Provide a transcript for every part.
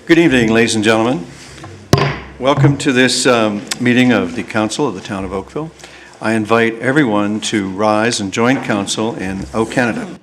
Good evening, ladies and gentlemen. Welcome to this meeting of the Council of the Town of Oakville. I invite everyone to rise and join Council in O Canada.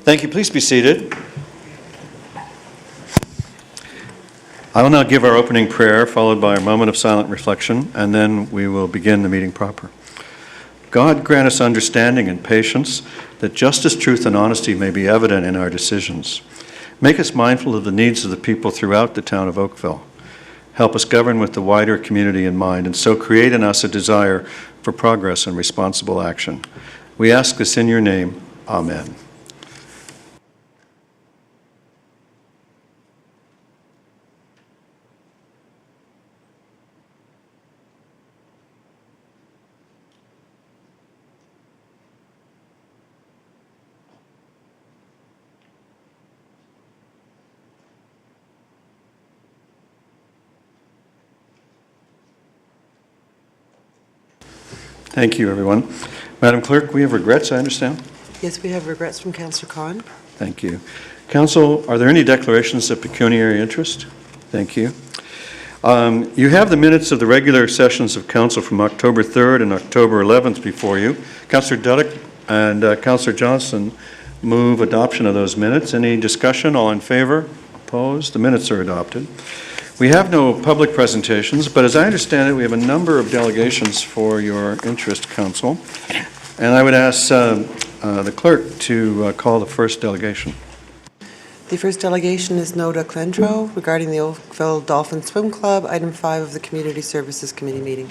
Thank you. Please be seated. I will now give our opening prayer, followed by a moment of silent reflection, and then we will begin the meeting proper. God, grant us understanding and patience, that justice, truth, and honesty may be evident in our decisions. Make us mindful of the needs of the people throughout the town of Oakville. Help us govern with the wider community in mind, and so create in us a desire for progress and responsible action. We ask this in your name. Amen. Thank you, everyone. Madam Clerk, we have regrets, I understand? Yes, we have regrets from Councillor Khan. Thank you. Council, are there any declarations of pecuniary interest? Thank you. You have the minutes of the regular sessions of Council from October 3rd and October 11th before you. Councillor Duddick and Councillor Johnson move adoption of those minutes. Any discussion? All in favor? Opposed? The minutes are adopted. We have no public presentations, but as I understand it, we have a number of delegations for your interest, Council. And I would ask the clerk to call the first delegation. The first delegation is Noda Clentro regarding the Oakville Dolphin Swim Club, item 5 of the Community Services Committee meeting.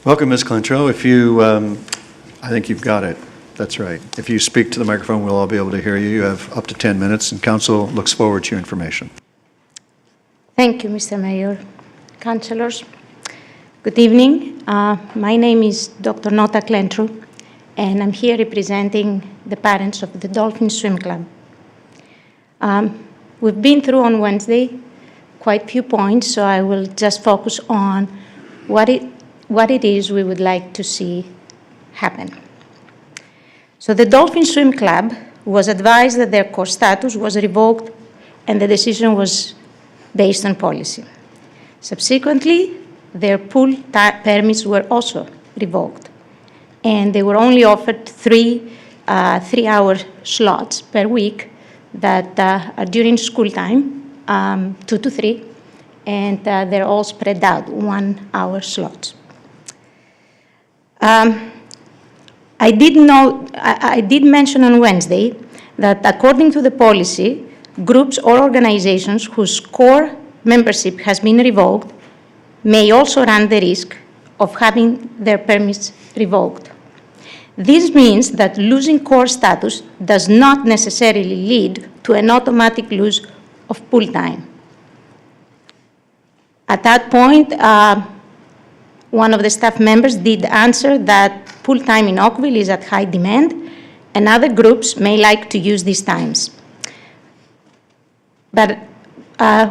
Welcome, Ms. Clentro. If you, I think you've got it. That's right. If you speak to the microphone, we'll all be able to hear you. You have up to 10 minutes, and Council looks forward to your information. Thank you, Mr. Mayor. Councillors, good evening. My name is Dr. Nota Clentro, and I'm here representing the parents of the Dolphin Swim Club. We've been through on Wednesday quite a few points, so I will just focus on what it is we would like to see happen. So the Dolphin Swim Club was advised that their core status was revoked and the decision was based on policy. Subsequently, their pool permits were also revoked, and they were only offered three-hour slots per week that are during school time, 2 to 3, and they're all spread out, 1 hour slots. I did mention on Wednesday that according to the policy, groups or organizations whose core membership has been revoked may also run the risk of having their permits revoked. This means that losing core status does not necessarily lead to an automatic loss of pool time. At that point, one of the staff members did answer that pool time in Oakville is at high demand, and other groups may like to use these times. But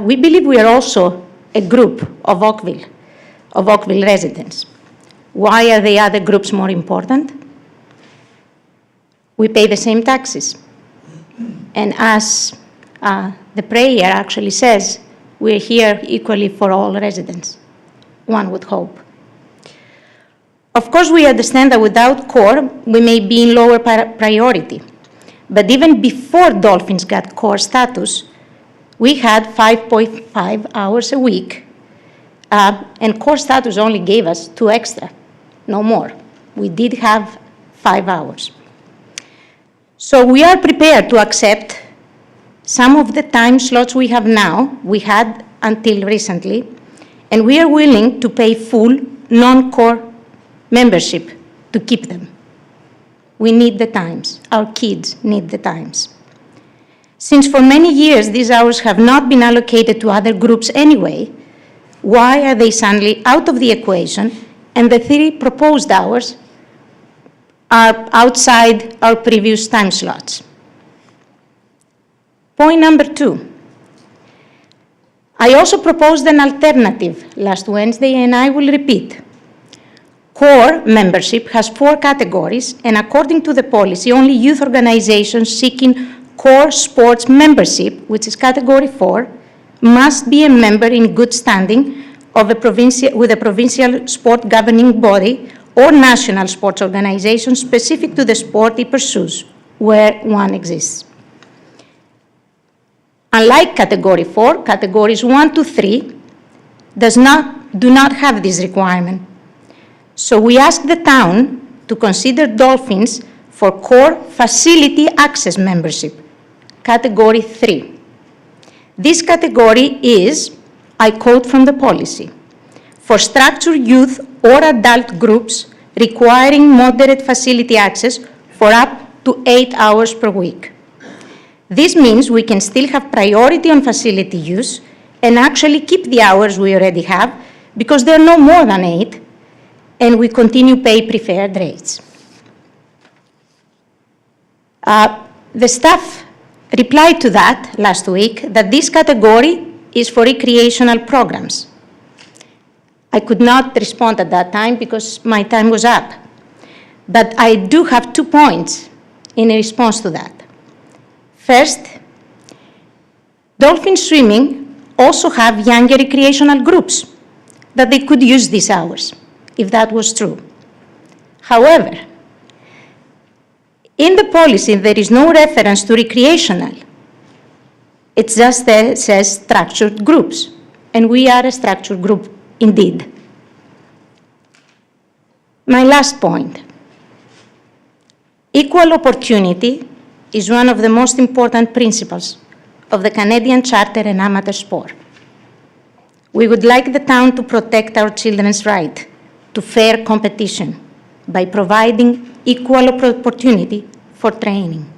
we believe we are also a group of Oakville residents. Why are the other groups more important? We pay the same taxes. And as the prayer actually says, we're here equally for all residents, one would hope. Of course, we understand that without core, we may be in lower priority. But even before Dolphins got core status, we had 5.5 hours a week, and core status only gave us 2 extra, no more. We did have 5 hours. So we are prepared to accept some of the time slots we have now, we had until recently, and we are willing to pay full non-core membership to keep them. We need the times. Our kids need the times. Since for many years these hours have not been allocated to other groups anyway, why are they suddenly out of the equation and the 3 proposed hours are outside our previous time slots? Point number 2. I also proposed an alternative last Wednesday, and I will repeat. Core membership has 4 categories, and according to the policy, only youth organizations seeking core sports membership, which is category 4, must be a member in good standing of with a provincial sport governing body or national sports organization specific to the sport it pursues, where one exists. Unlike category 4, categories 1 to 3 do not have this requirement. So we ask the town to consider Dolphins for core facility access membership, category 3. This category is, I quote from the policy, for structured youth or adult groups requiring moderate facility access for up to 8 hours per week. This means we can still have priority on facility use and actually keep the hours we already have because they're no more than 8, and we continue pay preferred rates. The staff replied to that last week that this category is for recreational programs. I could not respond at that time because my time was up. But I do have 2 points in response to that. First, dolphin swimming also have younger recreational groups that they could use these hours, if that was true. However, in the policy, there is no reference to recreational. It just says structured groups, and we are a structured group indeed. My last point. Equal opportunity is one of the most important principles of the Canadian Charter and amateur sport. We would like the town to protect our children's right to fair competition by providing equal opportunity for training.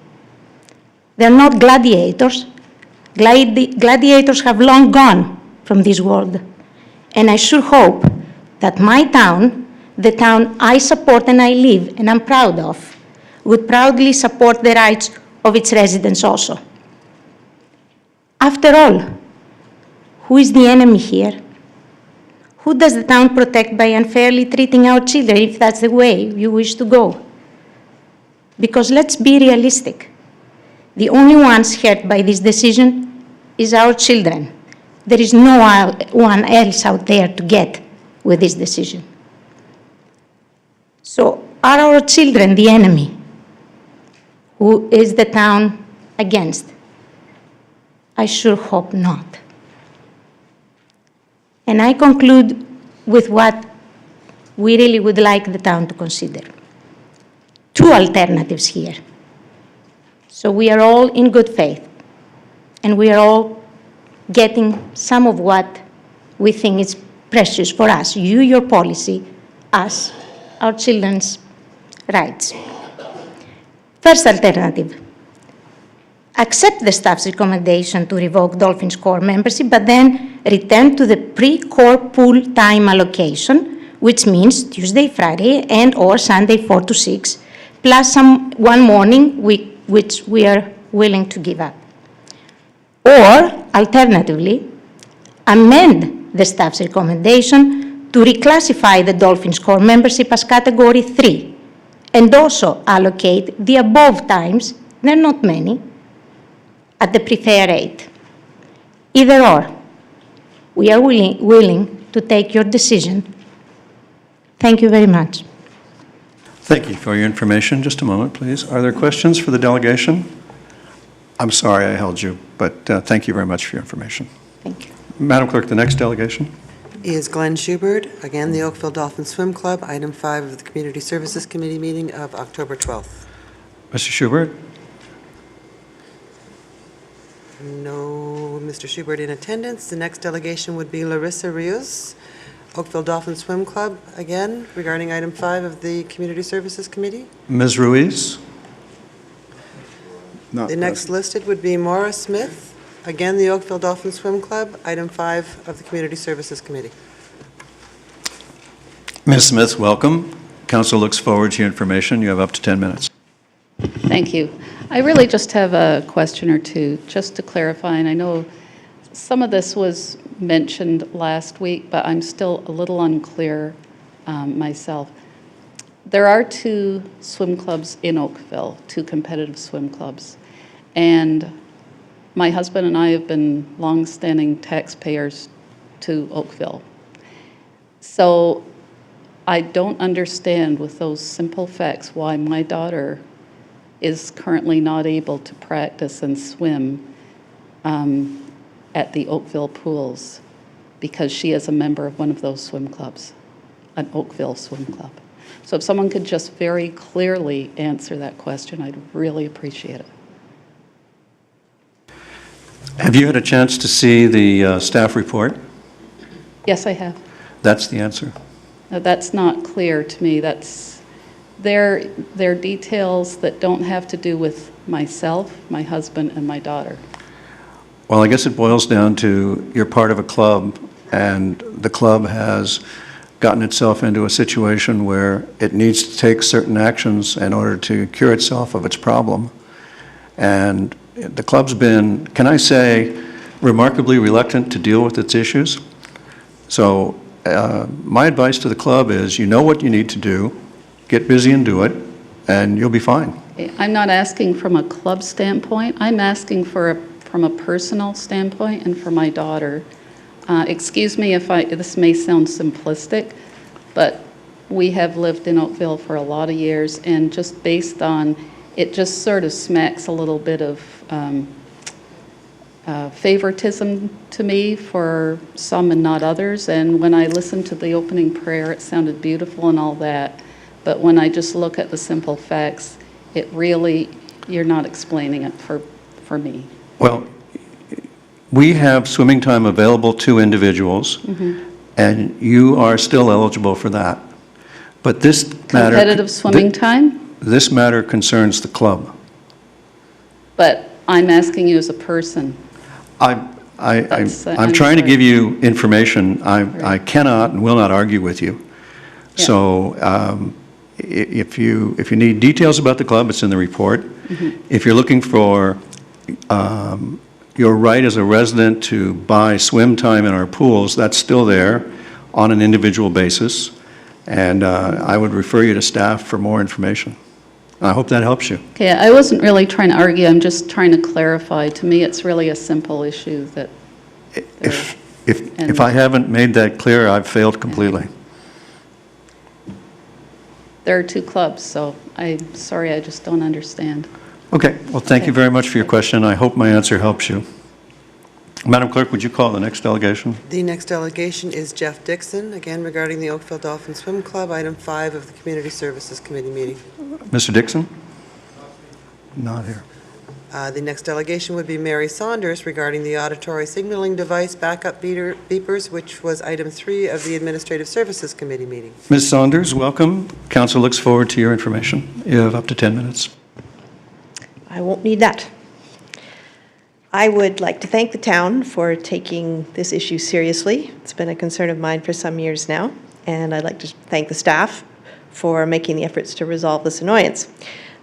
They're not gladiators. Gladiators have long gone from this world. And I sure hope that my town, the town I support and I live and I'm proud of, would proudly support the rights of its residents also. After all, who is the enemy here? Who does the town protect by unfairly treating our children if that's the way you wish to go? Because let's be realistic. The only ones hurt by this decision is our children. There is no one else out there to get with this decision. So are our children the enemy? Who is the town against? I sure hope not. And I conclude with what we really would like the town to consider. 2 alternatives here. So we are all in good faith, and we are all getting some of what we think is precious for us, you, your policy, us, our children's rights. First alternative, accept the staff's recommendation to revoke Dolphins Core membership, but then return to the pre-core pool time allocation, which means Tuesday, Friday, and or Sunday 4 to 6, plus one morning which we are willing to give up. Or, alternatively, amend the staff's recommendation to reclassify the Dolphins Corps membership as Category 3 and also allocate the above times, there are not many, at the preferred rate. Either or, we are willing to take your decision. Thank you very much. Thank you for your information. Just a moment, please. Are there questions for the delegation? I'm sorry I held you, but thank you very much for your information. Thank you. Madam Clerk, the next delegation. Is Glenn Schubert, again, the Oakville Dolphin Swim Club, item 5 of the Community Services Committee meeting of October 12th. Mr. Schubert? No Mr. Schubert in attendance. The next delegation would be Larissa Rios, Oakville Dolphin Swim Club, again, regarding item 5 of the Community Services Committee. Ms. Ruiz? The next listed would be Maura Smith, again, the Oakville Dolphin Swim Club, item 5 of the Community Services Committee. Ms. Smith, welcome. Council looks forward to your information. You have up to 10 minutes. Thank you. I really just have a question or two, just to clarify, and I know some of this was mentioned last week, but I'm still a little unclear myself. There are 2 swim clubs in Oakville, 2 competitive swim clubs, and my husband and I have been long-standing taxpayers to Oakville. So I don't understand with those simple facts why my daughter is currently not able to practice and swim at the Oakville pools because she is a member of one of those swim clubs, an Oakville swim club. So if someone could just very clearly answer that question, I'd really appreciate it. Have you had a chance to see the staff report? Yes, I have. That's the answer. Now, that's not clear to me. That's they're details that don't have to do with myself, my husband, and my daughter. Well, I guess it boils down to you're part of a club, and the club has gotten itself into a situation where it needs to take certain actions in order to cure itself of its problem. And the club's been, can I say, remarkably reluctant to deal with its issues. So my advice to the club is, you know what you need to do, get busy and do it, and you'll be fine. I'm not asking from a club standpoint. I'm asking from a personal standpoint and for my daughter. Excuse me if this may sound simplistic, but we have lived in Oakville for a lot of years, and just based on, it just sort of smacks a little bit of favoritism to me for some and not others. And when I listened to the opening prayer, it sounded beautiful and all that. But when I just look at the simple facts, it really, you're not explaining it for me. Well, we have swimming time available to individuals, and you are still eligible for that. But this matter... Competitive swimming time? This matter concerns the club. But I'm asking you as a person. I'm I'm trying to sorry. give you information. I cannot and will not argue with you. Yeah. So if you need details about the club, it's in the report. If you're looking for your right as a resident to buy swim time in our pools, that's still there on an individual basis. And I would refer you to staff for more information. I hope that helps you. Okay, I wasn't really trying to argue. I'm just trying to clarify. To me, it's really a simple issue that... If I haven't made that clear, I've failed completely. There are 2 clubs, so I'm sorry, I just don't understand. Okay, well, thank you very much for your question. I hope my answer helps you. Madam Clerk, would you call the next delegation? The next delegation is Jeff Dixon, again regarding the Oakville Dolphin Swim Club, item 5 of the Community Services Committee meeting. Mr. Dixon? Not here. The next delegation would be Mary Saunders regarding the auditory signaling device backup beepers, which was item 3 of the Administrative Services Committee meeting. Ms. Saunders, welcome. Council looks forward to your information. You have up to 10 minutes. I won't need that. I would like to thank the town for taking this issue seriously. It's been a concern of mine for some years now, and I'd like to thank the staff for making the efforts to resolve this annoyance.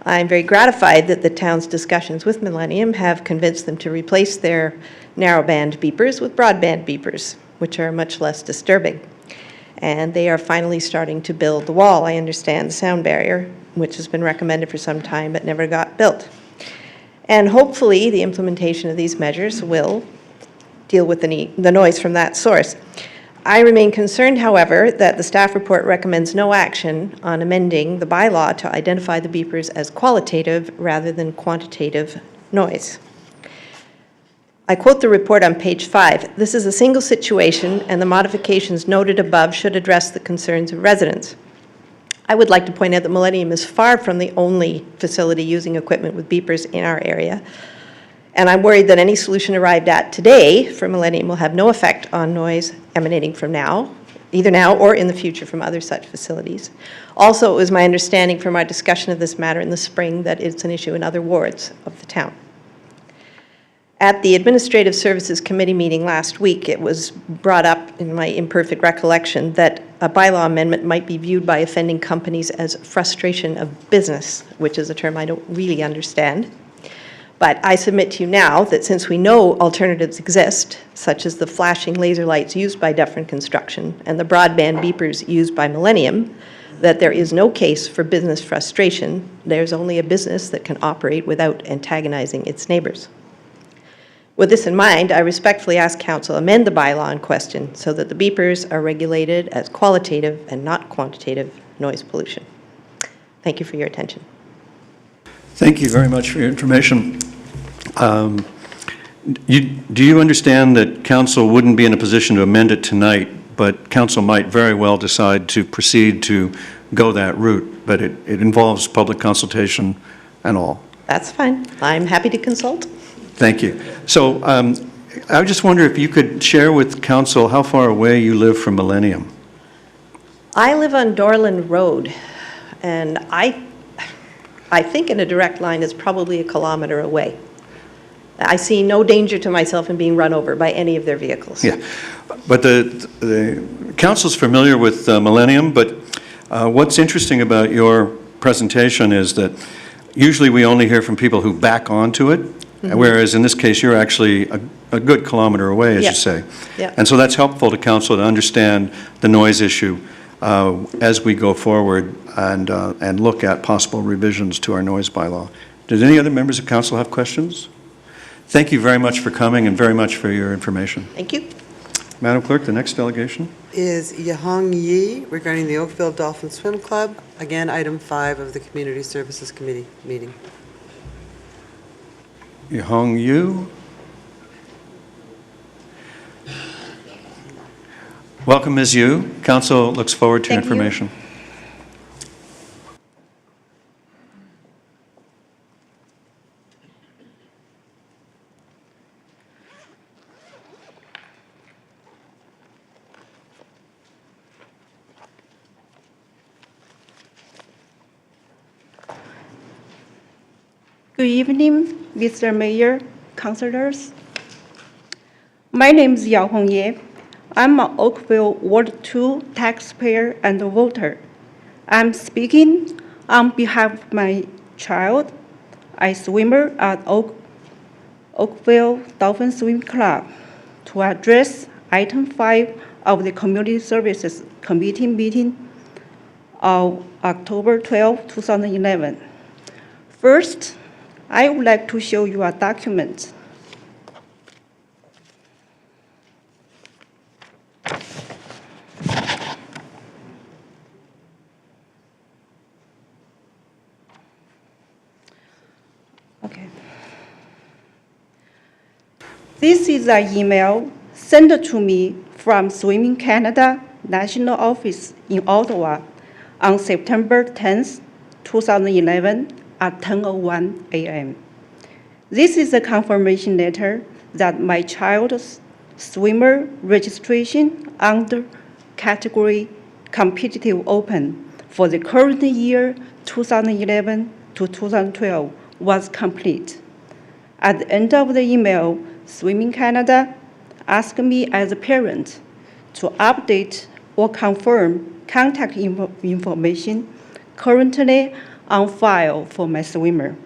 I'm very gratified that the town's discussions with Millennium have convinced them to replace their narrowband beepers with broadband beepers, which are much less disturbing. And they are finally starting to build the wall, I understand, the sound barrier, which has been recommended for some time but never got built. And hopefully the implementation of these measures will deal with the noise from that source. I remain concerned, however, that the staff report recommends no action on amending the bylaw to identify the beepers as qualitative rather than quantitative noise. I quote the report on page 5. This is a single situation, and the modifications noted above should address the concerns of residents. I would like to point out that Millennium is far from the only facility using equipment with beepers in our area. And I'm worried that any solution arrived at today for Millennium will have no effect on noise emanating from either now or in the future from other such facilities. Also, it was my understanding from our discussion of this matter in the spring that it's an issue in other wards of the town. At the Administrative Services Committee meeting last week, it was brought up in my imperfect recollection that a bylaw amendment might be viewed by offending companies as frustration of business, which is a term I don't really understand. But I submit to you now that since we know alternatives exist, such as the flashing laser lights used by Dufferin Construction and the broadband beepers used by Millennium, that there is no case for business frustration. There's only a business that can operate without antagonizing its neighbors. With this in mind, I respectfully ask Council amend the bylaw in question so that the beepers are regulated as qualitative and not quantitative noise pollution. Thank you for your attention. Thank you very much for your information. Do you understand that council wouldn't be in a position to amend it tonight, but council might very well decide to proceed to go that route, but it involves public consultation and all? That's fine. I'm happy to consult. Thank you. So I just wonder if you could share with council how far away you live from Millennium. I live on Dorland Road, and I think in a direct line is probably 1 kilometer away. I see no danger to myself in being run over by any of their vehicles. Yeah, but the council's familiar with Millennium, but what's interesting about your presentation is that usually we only hear from people who back onto it, whereas in this case you're actually a good kilometer away, as you say. Yeah. And so that's helpful to council to understand the noise issue as we go forward and look at possible revisions to our noise bylaw. Does any other members of council have questions? Thank you very much for coming and very much for your information. Thank you. Madam Clerk, the next delegation. Is Yahong Yi regarding the Oakville Dolphin Swim Club. Again, item 5 of the Community Services Committee meeting. Yahong Yu. Welcome, Ms. Yu. Council looks forward to your Thank you. information. Good evening, Mr. Mayor, councilors. My name is Yao Hongye. I'm an Oakville Ward 2 taxpayer and voter. I'm speaking on behalf of my child, a swimmer at Oakville Dolphin Swim Club, to address item 5 of the Community Services Committee meeting of October 12, 2011. First, I would like to show you a document. Okay. This is an email sent to me from Swimming Canada National Office in Ottawa on September 10, 2011 at 10:01 a.m. This is a confirmation letter that my child's swimmer registration under category competitive open for the current year 2011 to 2012 was complete. At the end of the email, Swimming Canada asked me as a parent to update or confirm contact information. Currently, on file for my swimmer.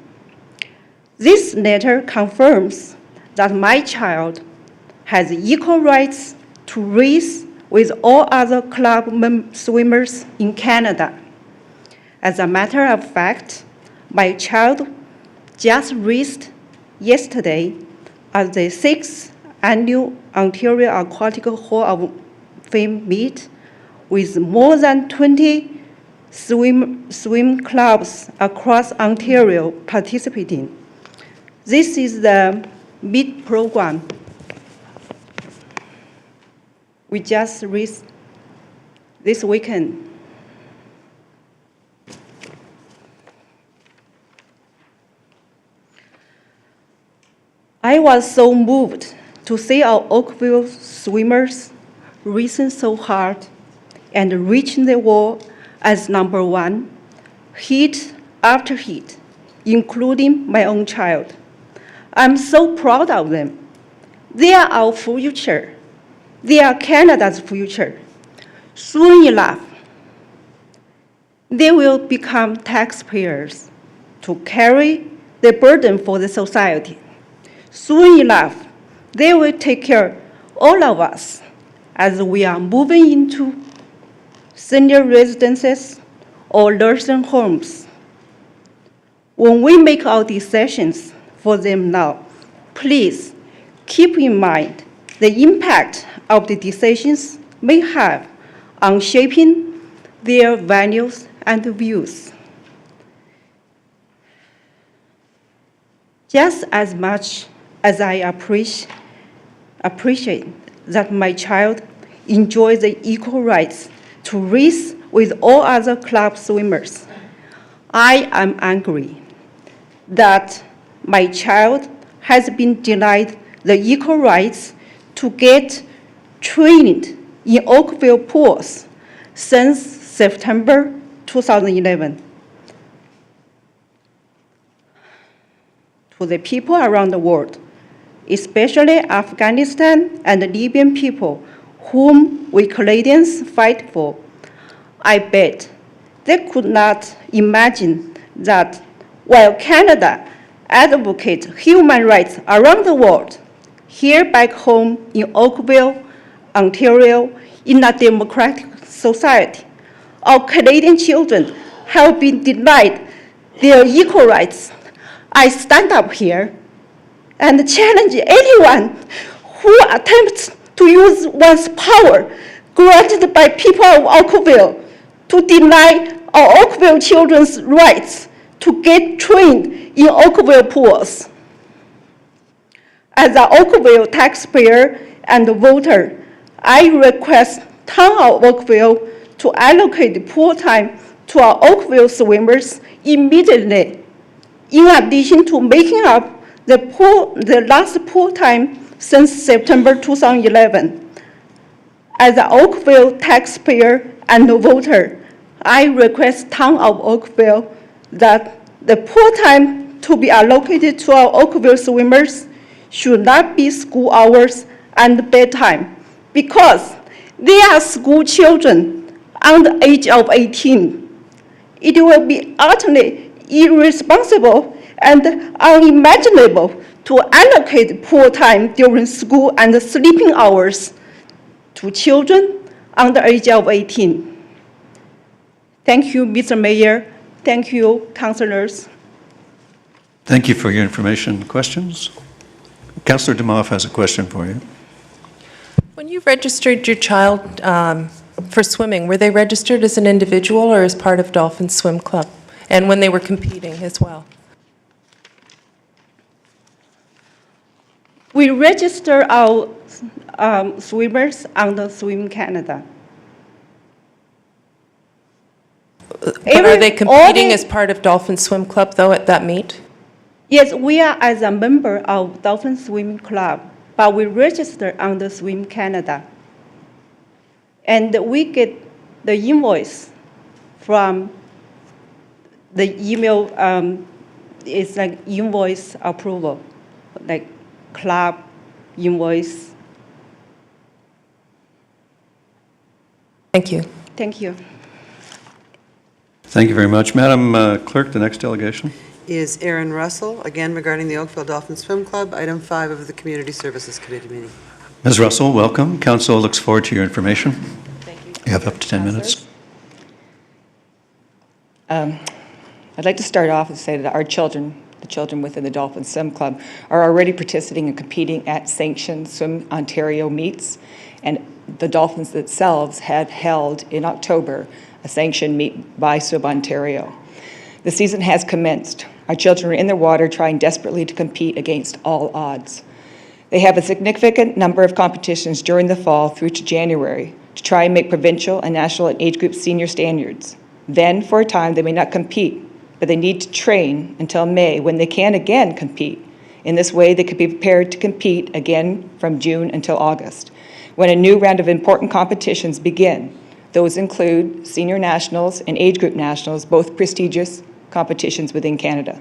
This letter confirms that my child has equal rights to race with all other club swimmers in Canada. As a matter of fact, my child just raced yesterday at the 6th Annual Ontario Aquatic Hall of Fame meet with more than 20 swim clubs across Ontario participating. This is the meet program we just raced this weekend. I was so moved to see our Oakville swimmers racing so hard and reaching the wall as number one, heat after heat, including my own child. I'm so proud of them. They are our future. They are Canada's future. Soon enough, they will become taxpayers to carry the burden for the society. Soon enough, they will take care of all of us as we are moving into senior residences or nursing homes. When we make our decisions for them now, please keep in mind the impact of the decisions may have on shaping their values and views. Just as much as I appreciate that my child enjoys the equal rights to race with all other club swimmers, I am angry that my child has been denied the equal rights to get trained in Oakville pools since September 2011. To the people around the world, especially Afghanistan and Libyan people whom we Canadians fight for, I bet they could not imagine that while Canada advocates human rights around the world, here back home in Oakville, Ontario, in a democratic society, our Canadian children have been denied their equal rights. I stand up here and challenge anyone who attempts to use one's power granted by people of Oakville to deny our Oakville children's rights to get trained in Oakville pools. As an Oakville taxpayer and voter, I request Town of Oakville to allocate pool time to our Oakville swimmers immediately, in addition to making up the last pool time since September 2011. As an Oakville taxpayer and voter, I request Town of Oakville that the pool time to be allocated to our Oakville swimmers should not be school hours and bedtime, because they are school children under the age of 18. It will be utterly irresponsible and unimaginable to allocate pool time during school and sleeping hours to children under the age of 18. Thank you, Mr. Mayor. Thank you, councilors. Thank you for your information. Questions? Councillor Demoff has a question for you. When you registered your child for swimming, were they registered as an individual or as part of Dolphin Swim Club? And when they were competing as well? We register our swimmers under Swim Canada. But are they competing as part of Dolphin Swim Club, though, at that meet? Yes, we are as a member of Dolphin Swim Club, but we register under Swim Canada. And we get the invoice from the email, it's like invoice approval, like club invoice. Thank you. Thank you. Thank you very much. Madam Clerk, the next delegation. Is Aaron Russell, again regarding the Oakville Dolphin Swim Club, item 5 of the Community Services Committee meeting. Ms. Russell, welcome. Council looks forward to your information. Thank you. You have up to 10 minutes. I'd like to start off and say that our children, the children within the Dolphin Swim Club, are already participating and competing at sanctioned Swim Ontario meets, and the Dolphins themselves have held in October a sanctioned meet by Swim Ontario. The season has commenced. Our children are in the water trying desperately to compete against all odds. They have a significant number of competitions during the fall through to January to try and make provincial and national and age group senior standards. Then, for a time, they may not compete, but they need to train until May when they can again compete. In this way, they could be prepared to compete again from June until August, when a new round of important competitions begin. Those include senior nationals and age group nationals, both prestigious competitions within Canada.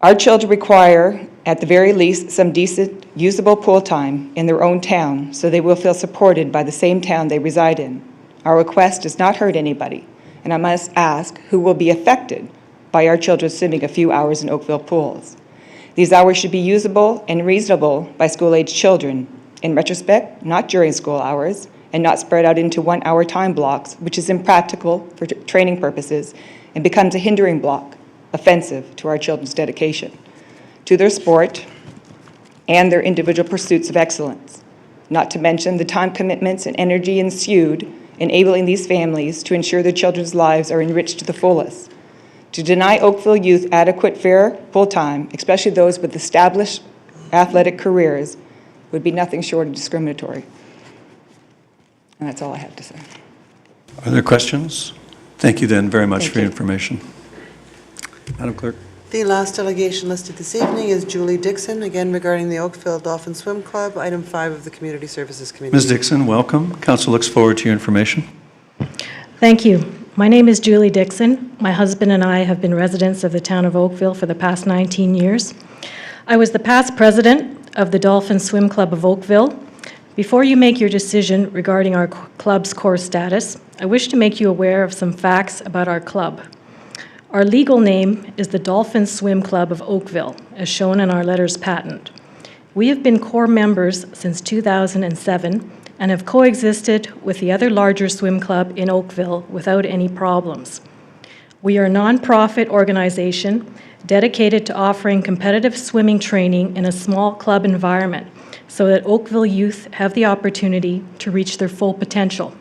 Our children require, at the very least, some decent, usable pool time in their own town so they will feel supported by the same town they reside in. Our request does not hurt anybody, and I must ask who will be affected by our children swimming a few hours in Oakville pools. These hours should be usable and reasonable by school-age children. In retrospect, not during school hours, and not spread out into 1-hour time blocks, which is impractical for training purposes and becomes a hindering block, offensive to our children's dedication to their sport and their individual pursuits of excellence, not to mention the time commitments and energy ensued enabling these families to ensure their children's lives are enriched to the fullest. To deny Oakville youth adequate, fair pool time, especially those with established athletic careers, would be nothing short of discriminatory. And that's all I have to say. Are there questions? Thank you then very much for your information. Madam Clerk. The last delegation listed this evening is Julie Dixon, again regarding the Oakville Dolphin Swim Club, item 5 of the Community Services Committee. Ms. Dixon, welcome. Council looks forward to your information. Thank you. My name is Julie Dixon. My husband and I have been residents of the town of Oakville for the past 19 years. I was the past president of the Dolphin Swim Club of Oakville. Before you make your decision regarding our club's core status, I wish to make you aware of some facts about our club. Our legal name is the Dolphin Swim Club of Oakville, as shown in our letters patent. We have been core members since 2007 and have coexisted with the other larger swim club in Oakville without any problems. We are a nonprofit organization dedicated to offering competitive swimming training in a small club environment so that Oakville youth have the opportunity to reach their full potential.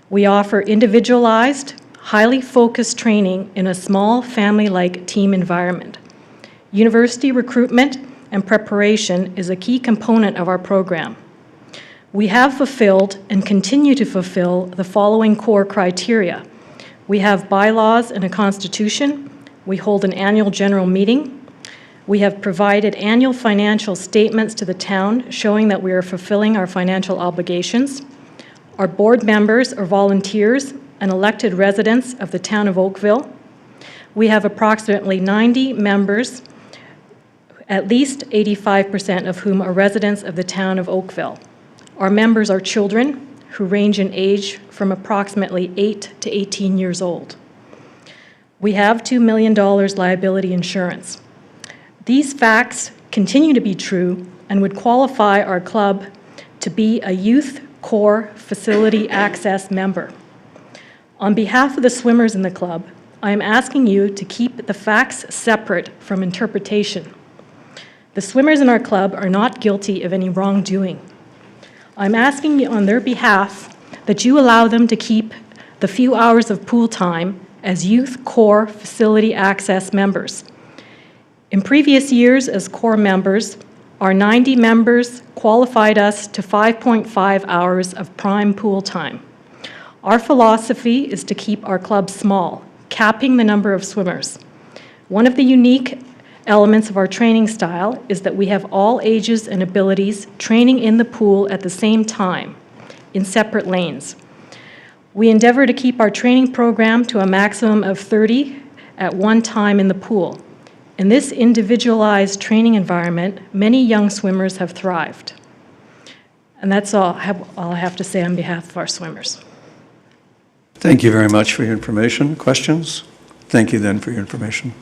We offer individualized, highly focused training in a small family-like team environment. University recruitment and preparation is a key component of our program. We have fulfilled and continue to fulfill the following core criteria. We have bylaws and a constitution. We hold an annual general meeting. We have provided annual financial statements to the town showing that we are fulfilling our financial obligations. Our board members are volunteers and elected residents of the town of Oakville. We have approximately 90 members, at least 85% of whom are residents of the town of Oakville. Our members are children who range in age from approximately 8 to 18 years old. We have $2 million liability insurance. These facts continue to be true and would qualify our club to be a youth core facility access member. On behalf of the swimmers in the club, I am asking you to keep the facts separate from interpretation. The swimmers in our club are not guilty of any wrongdoing. I'm asking you on their behalf that you allow them to keep the few hours of pool time as youth core facility access members. In previous years as core members, our 90 members qualified us to 5.5 hours of prime pool time. Our philosophy is to keep our club small, capping the number of swimmers. One of the unique elements of our training style is that we have all ages and abilities training in the pool at the same time, in separate lanes. We endeavor to keep our training program to a maximum of 30 at one time in the pool. In this individualized training environment, many young swimmers have thrived. And that's all I have to say on behalf of our swimmers. Thank you very much for your information. Questions? Thank you then for your information.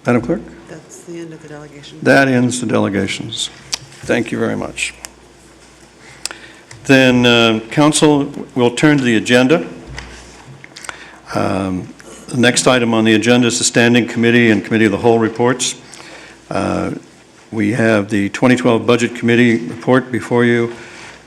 Madam Clerk? That's the end of the delegation. That ends the delegations. Thank you very much. Then, Council, we'll turn to the agenda. The next item on the agenda is the Standing Committee and Committee of the Whole reports. We have the 2012 Budget Committee report before you,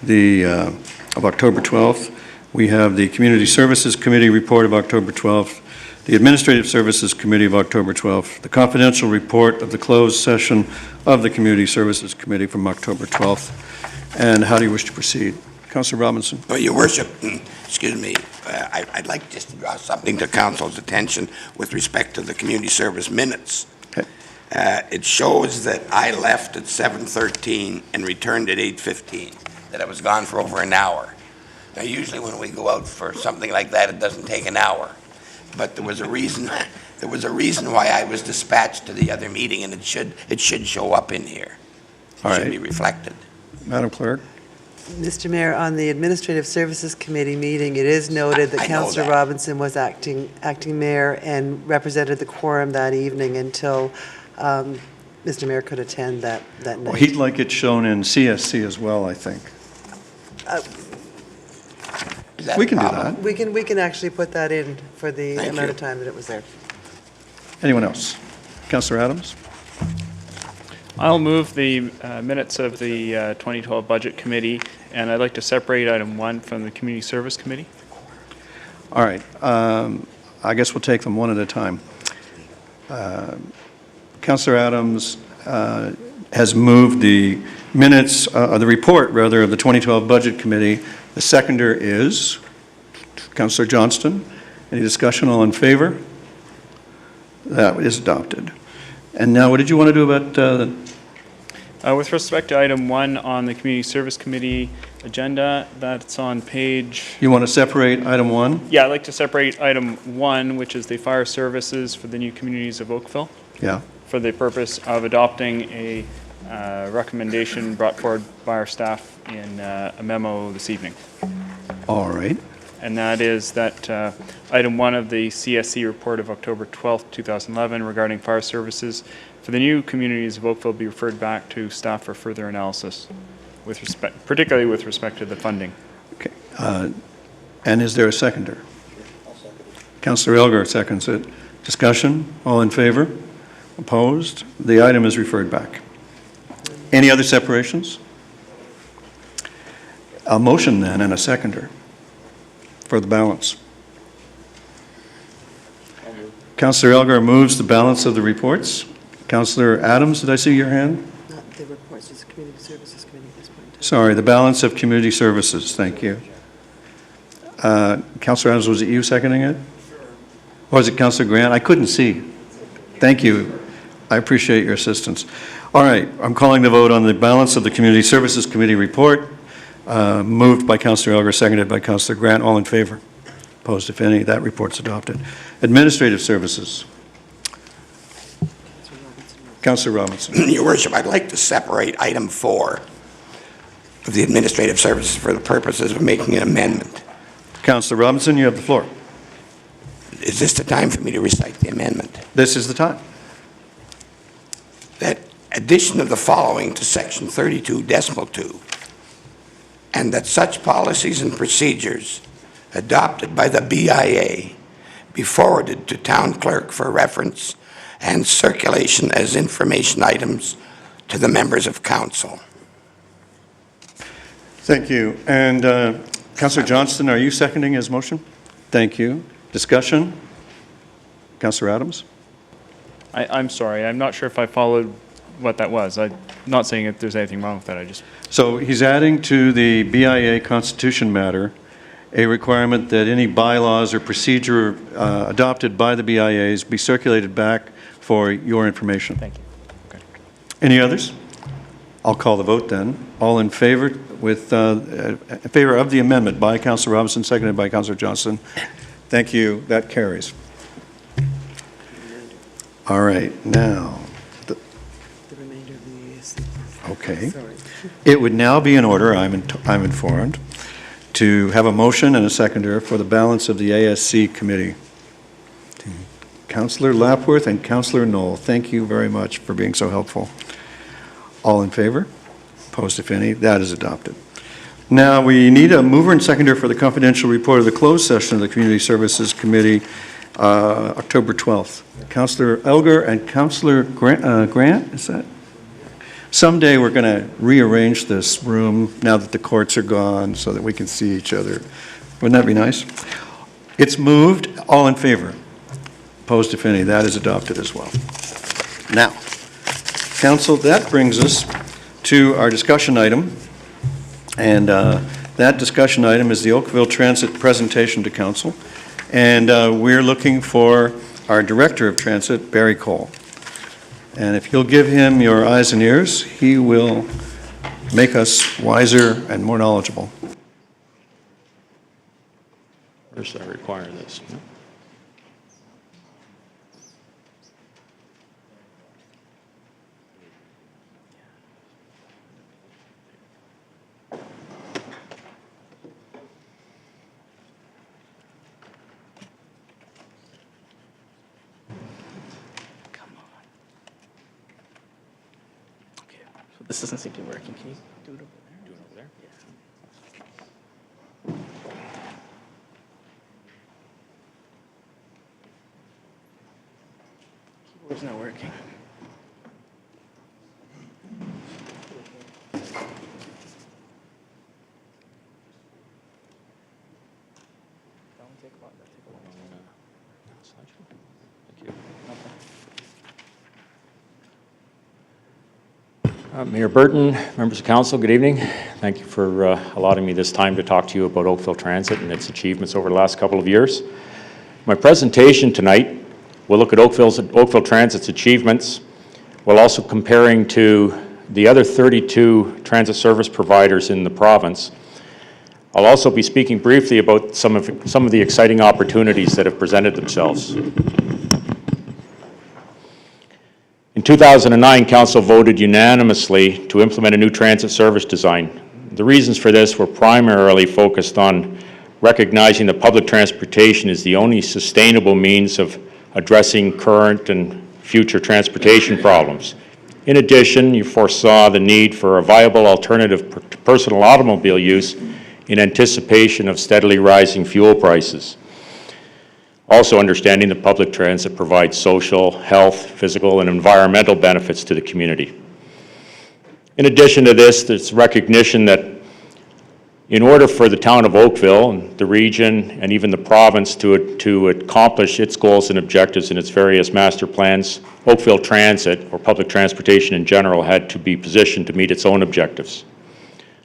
of October 12th. We have the Community Services Committee report of October 12th, the Administrative Services Committee of October 12th, the confidential report of the closed session of the Community Services Committee from October 12th. And how do you wish to proceed? Councillor Robinson. Well, Your Worship, excuse me, I'd like just to draw something to Council's attention with respect to the community service minutes. Okay. It shows that I left at 7:13 and returned at 8:15, that I was gone for over an hour. Now, usually when we go out for something like that, it doesn't take an hour. But there was a reason why I was dispatched to the other meeting, and it should show up in here. It All should right. be reflected. Madam Clerk. Mr. Mayor, on the Administrative Services Committee meeting, it is noted that I know Councillor that. Robinson was acting mayor and represented the quorum that evening until Mr. Mayor could attend that Well, night. he'd like it shown in CSC as well, I think. Is that We a can do problem? that. We can actually put that in for the Thank amount you. of time that it was there. Anyone else? Councillor Adams? I'll move the minutes of the 2012 Budget Committee, and I'd like to separate item 1 from the Community Service Committee. All right. I guess we'll take them one at a time. Councillor Adams has moved the minutes, the report, rather, of the 2012 Budget Committee. The seconder is Councillor Johnston. Any discussion? All in favor? That is adopted. And now, what did you want to do about With respect to item 1 on the Community Service Committee agenda, that's on page... you want to separate item 1? Yeah, I'd like to separate item 1, which is the fire services for the new communities of Oakville, Yeah. for the purpose of adopting a recommendation brought forward by our staff in a memo this evening. All right. And that is that item 1 of the CSC report of October 12th, 2011 regarding fire services for the new communities of Oakville be referred back to staff for further analysis, with respect, particularly with respect to the funding. Okay. And is there a seconder? Councillor Elgar seconds it. Discussion? All in favor? Opposed? The item is referred back. Any other separations? A motion then and a seconder for the balance. Councillor Elgar moves the balance of the reports. Councillor Adams, did I see your hand? Not the reports, it's the Community Services Committee at this point in time. Sorry, the balance of community services. Thank you. Councillor Adams, was it you seconding it? Or was it Councillor Grant? I couldn't see. Thank you. I appreciate your assistance. All right, I'm calling the vote on the balance of the Community Services Committee report. Moved by Councillor Elgar, seconded by Councillor Grant. All in favor? Opposed, if any. That report's adopted. Administrative services. Councillor Robinson. Your Worship, I'd like to separate item 4 of the administrative services for the purposes of making an amendment. Councillor Robinson, you have the floor. Is this the time for me to recite the amendment? This is the time. That addition of the following to section 32.2, and that such policies and procedures adopted by the BIA be forwarded to town clerk for reference and circulation as information items to the members of council. Thank you. And Councillor Johnston, are you seconding his motion? Thank you. Discussion? Councillor Adams? I'm sorry, I'm not sure if I followed what that was. I'm not saying if there's anything wrong with that, I just... So he's adding to the BIA Constitution matter a requirement that any bylaws or procedure adopted by the BIAs be circulated back for your information. Thank you. Okay. Any others? I'll call the vote then. All in favor in favor of the amendment by Councillor Robinson, seconded by Councillor Johnston. Thank you. That carries. All right, now, The remainder of the... okay. Sorry. It would now be in order, I'm informed, to have a motion and a seconder for the balance of the ASC committee. Councillor Lapworth and Councillor Knoll, thank you very much for being so helpful. All in favor? Opposed, if any? That is adopted. Now, we need a mover and seconder for the confidential report of the closed session of the Community Services Committee, October 12th. Councillor Elgar and Councillor Grant, is that? Someday we're going to rearrange this room now that the courts are gone so that we can see each other. Wouldn't that be nice? It's moved. All in favor? Opposed, if any? That is adopted as well. Now, Council, that brings us to our discussion item. And that discussion item is the Oakville Transit presentation to Council. And we're looking for our Director of Transit, Barry Cole. And if you'll give him your eyes and ears, he will make us wiser and more knowledgeable. Or does that require this? No? This doesn't seem to be working. Can you do it over there? Do it over there? Yeah. Keyboard's not working. That won't take a while. That'll take a while. Thank you. Mayor Burton, members of council, good evening. Thank you for allowing me this time to talk to you about Oakville Transit and its achievements over the last couple of years. My presentation tonight will look at Oakville Transit's achievements while also comparing to the other 32 transit service providers in the province. I'll also be speaking briefly about some of the exciting opportunities that have presented themselves. In 2009, Council voted unanimously to implement a new transit service design. The reasons for this were primarily focused on recognizing that public transportation is the only sustainable means of addressing current and future transportation problems. In addition, you foresaw the need for a viable alternative to personal automobile use in anticipation of steadily rising fuel prices. Also understanding that public transit provides social, health, physical, and environmental benefits to the community. In addition to this, there's recognition that in order for the town of Oakville, and the region, and even the province to accomplish its goals and objectives in its various master plans, Oakville Transit, or public transportation in general, had to be positioned to meet its own objectives.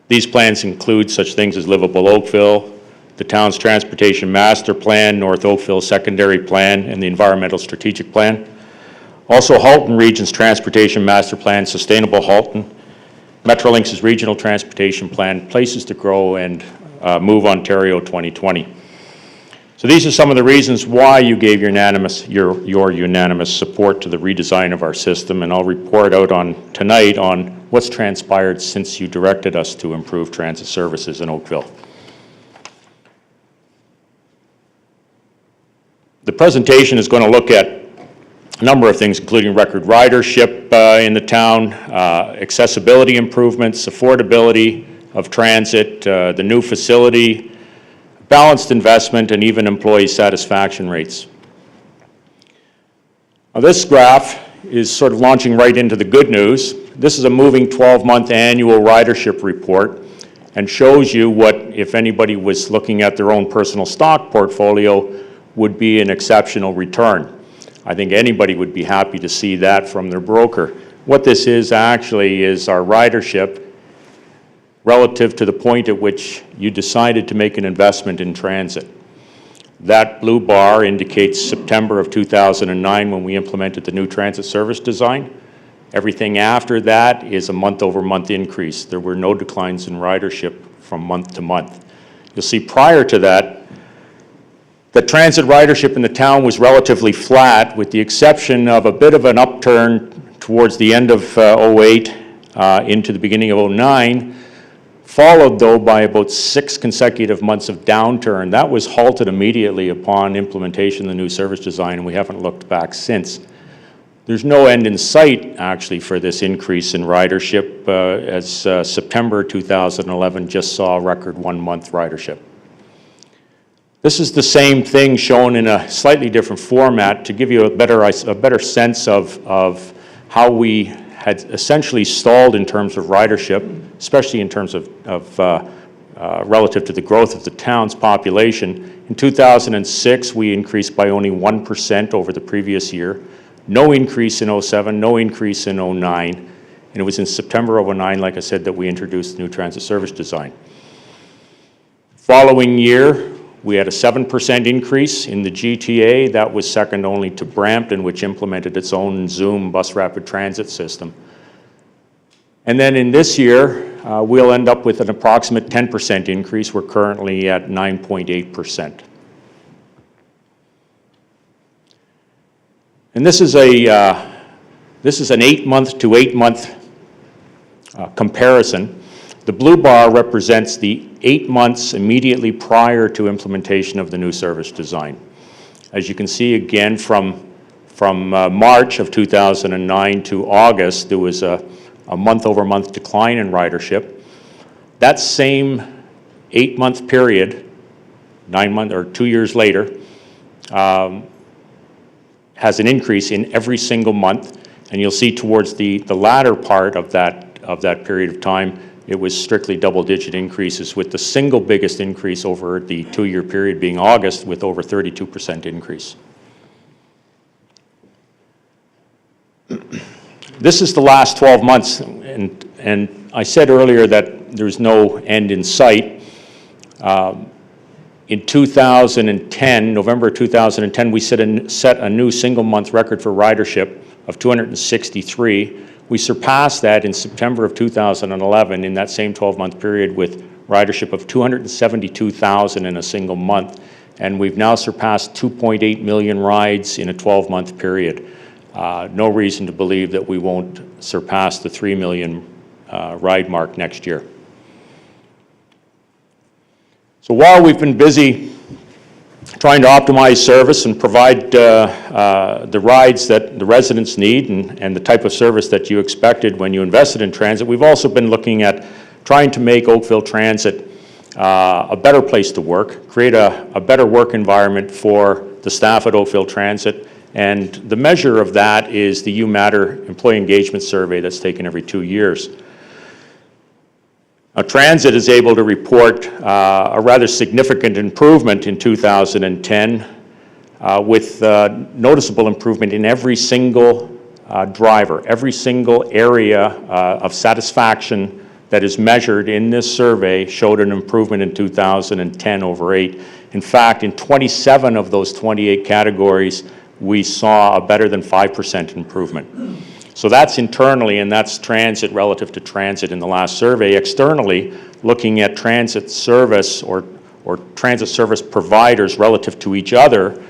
These plans include such things as Livable Oakville, the town's transportation master plan, North Oakville secondary plan, and the environmental strategic plan. Also, Halton Region's transportation master plan, Sustainable Halton, Metrolinx's regional transportation plan, Places to Grow, and Move Ontario 2020. So these are some of the reasons why you gave your unanimous support to the redesign of our system, and I'll report out tonight on what's transpired since you directed us to improve transit services in Oakville. The presentation is going to look at a number of things, including record ridership in the town, accessibility improvements, affordability of transit, the new facility, balanced investment, and even employee satisfaction rates. Now, this graph is sort of launching right into the good news. This is a moving 12-month annual ridership report and shows you what, if anybody was looking at their own personal stock portfolio, would be an exceptional return. I think anybody would be happy to see that from their broker. What this is actually is our ridership relative to the point at which you decided to make an investment in transit. That blue bar indicates September of 2009 when we implemented the new transit service design. Everything after that is a month-over-month increase. There were no declines in ridership from month to month. You'll see prior to that, the transit ridership in the town was relatively flat, with the exception of a bit of an upturn towards the end of 08 into the beginning of 09 followed, though, by about 6 consecutive months of downturn. That was halted immediately upon implementation of the new service design, and we haven't looked back since. There's no end in sight, actually, for this increase in ridership, as September 2011 just saw a record one-month ridership. This is the same thing shown in a slightly different format to give you a better sense of how we had essentially stalled in terms of ridership, especially in terms of relative to the growth of the town's population. In 2006, we increased by only 1% over the previous year. No increase in 07, no increase in 09, and it was in September of 09, like I said, that we introduced the new transit service design. Following year, we had a 7% increase in the GTA. That was second only to Brampton, which implemented its own Zoom bus rapid transit system. And then in this year, we'll end up with an approximate 10% increase. We're currently at 9.8%. And this is an 8-month to 8-month comparison. The blue bar represents the 8 months immediately prior to implementation of the new service design. As you can see, again, from March of 2009 to August, there was a month-over-month decline in ridership. That same 8-month period, 9 months or 2 years later, has an increase in every single month, and you'll see towards the latter part of that period of time, it was strictly double-digit increases, with the single biggest increase over the 2-year period being August, with over 32% increase. This is the last 12 months, and I said earlier that there's no end in sight. In 2010, November 2010, we set a new single-month record for ridership of 263. We surpassed that in September of 2011 in that same 12-month period with ridership of 272,000 in a single month, and we've now surpassed 2.8 million rides in a 12-month period. No reason to believe that we won't surpass the 3 million ride mark next year. So while we've been busy trying to optimize service and provide the rides that the residents need and the type of service that you expected when you invested in transit, we've also been looking at trying to make Oakville Transit a better place to work, create a better work environment for the staff at Oakville Transit. And the measure of that is the UMatter Employee Engagement Survey that's taken every 2 years. Now, Transit is able to report a rather significant improvement in 2010 with noticeable improvement in every single driver, every single area of satisfaction that is measured in this survey showed an improvement in 2010 over 8. In fact, in 27 of those 28 categories, we saw a better than 5% improvement. So that's internally, and that's transit relative to transit in the last survey. Externally, looking at transit service or transit service providers relative to each other,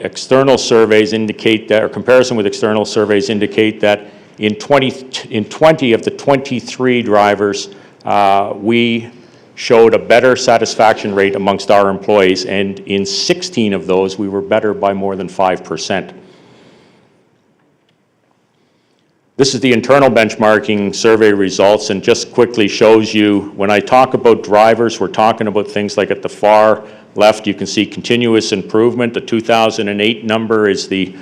external surveys indicate that, or comparison with external surveys indicate that in 20 of the 23 drivers, we showed a better satisfaction rate amongst our employees, and in 16 of those, we were better by more than 5%. This is the internal benchmarking survey results, and just quickly shows you, when I talk about drivers, we're talking about things like at the far left, you can see continuous improvement. The 2008 number is the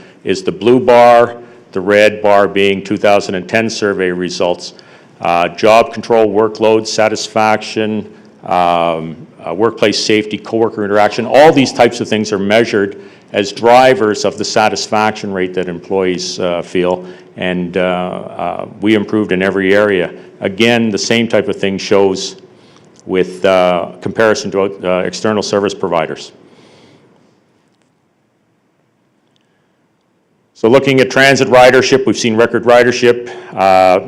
blue bar, the red bar being 2010 survey results. Job control, workload, satisfaction, workplace safety, coworker interaction, all these types of things are measured as drivers of the satisfaction rate that employees feel, and we improved in every area. Again, the same type of thing shows with comparison to external service providers. So looking at transit ridership, we've seen record ridership.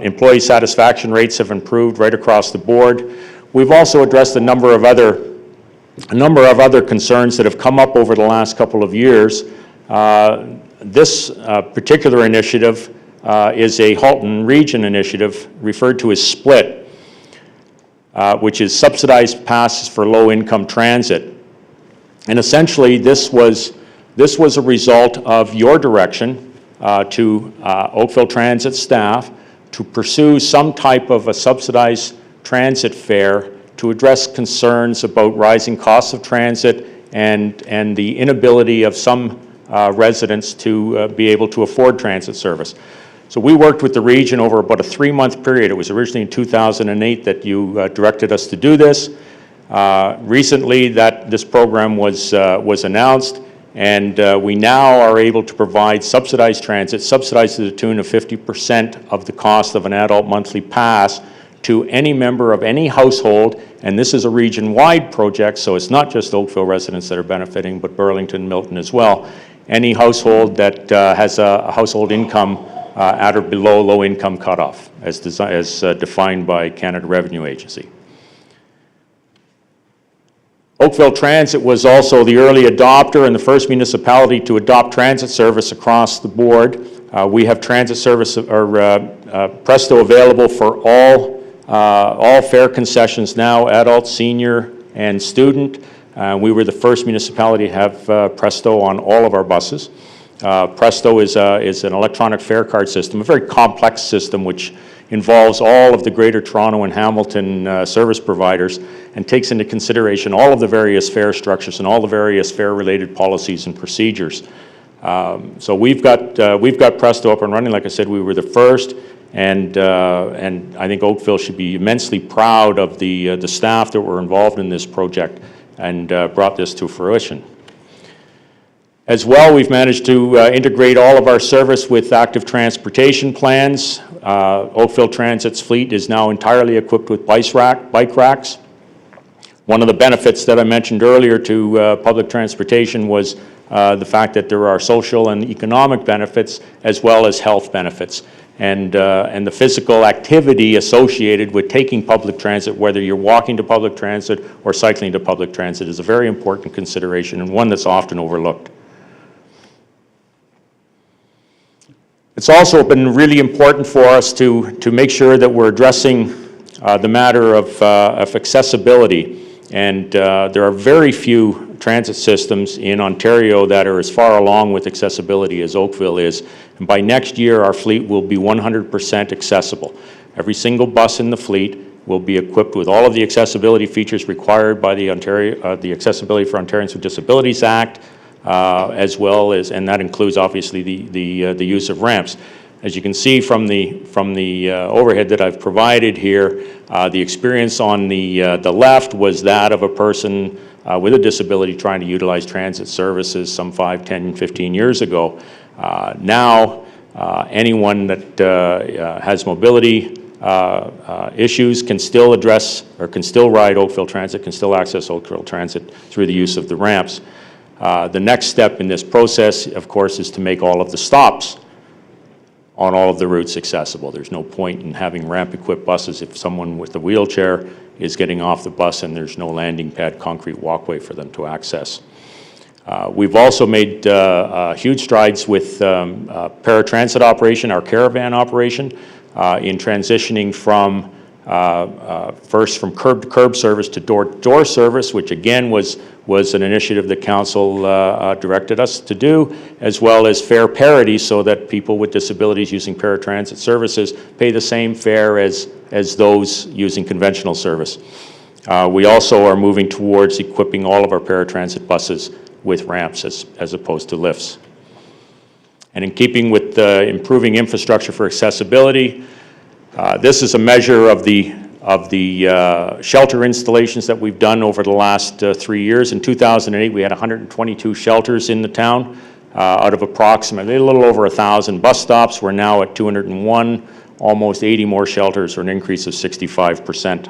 Employee satisfaction rates have improved right across the board. We've also addressed a number of other concerns that have come up over the last couple of years. This particular initiative is a Halton Region initiative referred to as SPLIT. which is subsidized passes for low-income transit. And essentially, this was a result of your direction to Oakville Transit staff to pursue some type of a subsidized transit fare to address concerns about rising costs of transit and the inability of some residents to be able to afford transit service. So we worked with the region over about a 3-month period. It was originally in 2008 that you directed us to do this. Recently, this program was announced, and we now are able to provide subsidized transit, subsidized to the tune of 50% of the cost of an adult monthly pass to any member of any household, and this is a region-wide project, so it's not just Oakville residents that are benefiting, but Burlington, Milton as well. Any household that has a household income at or below low-income cutoff, as defined by Canada Revenue Agency. Oakville Transit was also the early adopter and the first municipality to adopt transit service across the board. We have transit service, or Presto, available for all fare concessions now, adult, senior, and student. We were the first municipality to have Presto on all of our buses. Presto is an electronic fare card system, a very complex system which involves all of the Greater Toronto and Hamilton service providers and takes into consideration all of the various fare structures and all the various fare-related policies and procedures. So we've got Presto up and running. Like I said, we were the first, and I think Oakville should be immensely proud of the staff that were involved in this project and brought this to fruition. As well, we've managed to integrate all of our service with active transportation plans. Oakville Transit's fleet is now entirely equipped with bike racks. One of the benefits that I mentioned earlier to public transportation was the fact that there are social and economic benefits as well as health benefits. And the physical activity associated with taking public transit, whether you're walking to public transit or cycling to public transit, is a very important consideration and one that's often overlooked. It's also been really important for us to make sure that we're addressing the matter of accessibility. And there are very few transit systems in Ontario that are as far along with accessibility as Oakville is. And by next year, our fleet will be 100% accessible. Every single bus in the fleet will be equipped with all of the accessibility features required by the Accessibility for Ontarians with Disabilities Act, as well as, and that includes obviously the use of ramps. As you can see from the overhead that I've provided here, the experience on the left was that of a person with a disability trying to utilize transit services some 5, 10, 15 years ago. Now, anyone that has mobility issues can still address or can still ride Oakville Transit, can still access Oakville Transit through the use of the ramps. The next step in this process, of course, is to make all of the stops on all of the routes accessible. There's no point in having ramp-equipped buses if someone with a wheelchair is getting off the bus and there's no landing pad, concrete walkway for them to access. We've also made huge strides with paratransit operation, our caravan operation, in transitioning from first from curb-to-curb service to door-to-door service, which again was an initiative that Council directed us to do, as well as fare parity so that people with disabilities using paratransit services pay the same fare as those using conventional service. We also are moving towards equipping all of our paratransit buses with ramps as opposed to lifts. And in keeping with improving infrastructure for accessibility, this is a measure of the shelter installations that we've done over the last 3 years. In 2008, we had 122 shelters in the town out of approximately a little over 1,000 bus stops. We're now at 201, almost 80 more shelters, or an increase of 65%.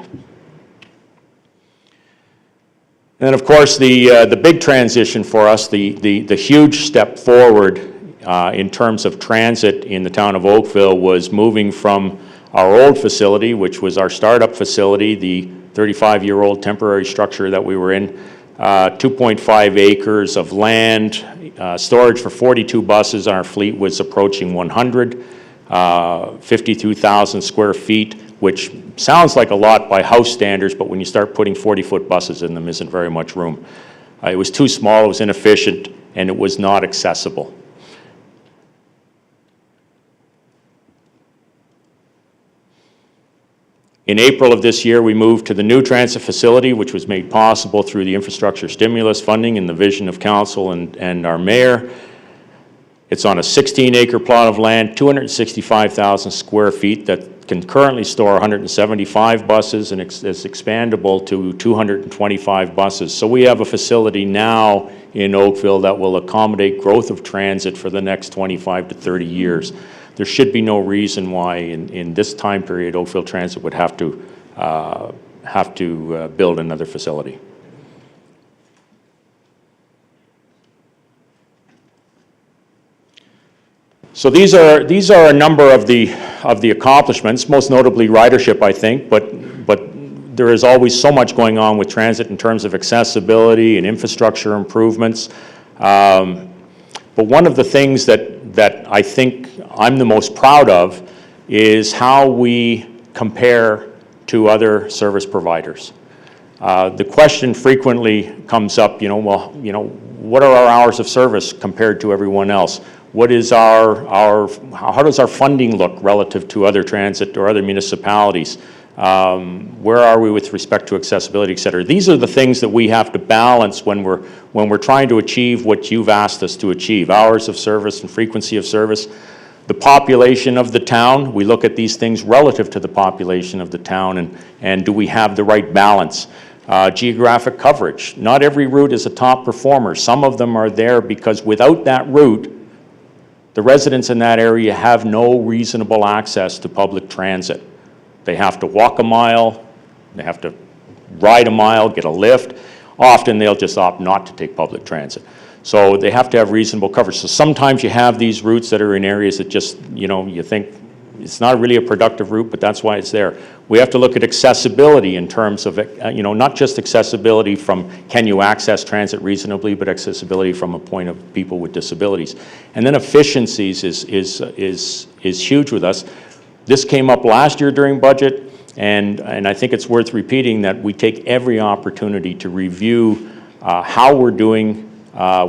And then, of course, the big transition for us, the huge step forward in terms of transit in the town of Oakville was moving from our old facility, which was our startup facility, the 35-year-old temporary structure that we were in, 2.5 acres of land, storage for 42 buses. Our fleet was approaching 100, 52,000 square feet which sounds like a lot by house standards, but when you start putting 40-foot buses in them, isn't very much room. It was too small, it was inefficient, and it was not accessible. In April of this year, we moved to the new transit facility, which was made possible through the infrastructure stimulus funding and the vision of council and our mayor. It's on a 16-acre plot of land, 265,000 square feet that can currently store 175 buses and is expandable to 225 buses. So we have a facility now in Oakville that will accommodate growth of transit for the next 25 to 30 years. There should be no reason why in this time period Oakville Transit would have to build another facility. So these are a number of the accomplishments, most notably ridership, I think, but there is always so much going on with transit in terms of accessibility and infrastructure improvements. But one of the things that I think I'm the most proud of is how we compare to other service providers. The question frequently comes up, what are our hours of service compared to everyone else? What is how does our funding look relative to other transit or other municipalities? Where are we with respect to accessibility, et cetera? These are the things that we have to balance when we're trying to achieve what you've asked us to achieve, hours of service and frequency of service. The population of the town, we look at these things relative to the population of the town, and do we have the right balance? Geographic coverage. Not every route is a top performer. Some of them are there because without that route, the residents in that area have no reasonable access to public transit. They have to walk a mile, they have to ride a mile, get a lift. Often they'll just opt not to take public transit. So they have to have reasonable coverage. So sometimes you have these routes that are in areas that just, you think it's not really a productive route, but that's why it's there. We have to look at accessibility in terms of, not just accessibility from can you access transit reasonably, but accessibility from a point of people with disabilities. And then efficiencies is huge with us. This came up last year during budget, and I think it's worth repeating that we take every opportunity to review how we're doing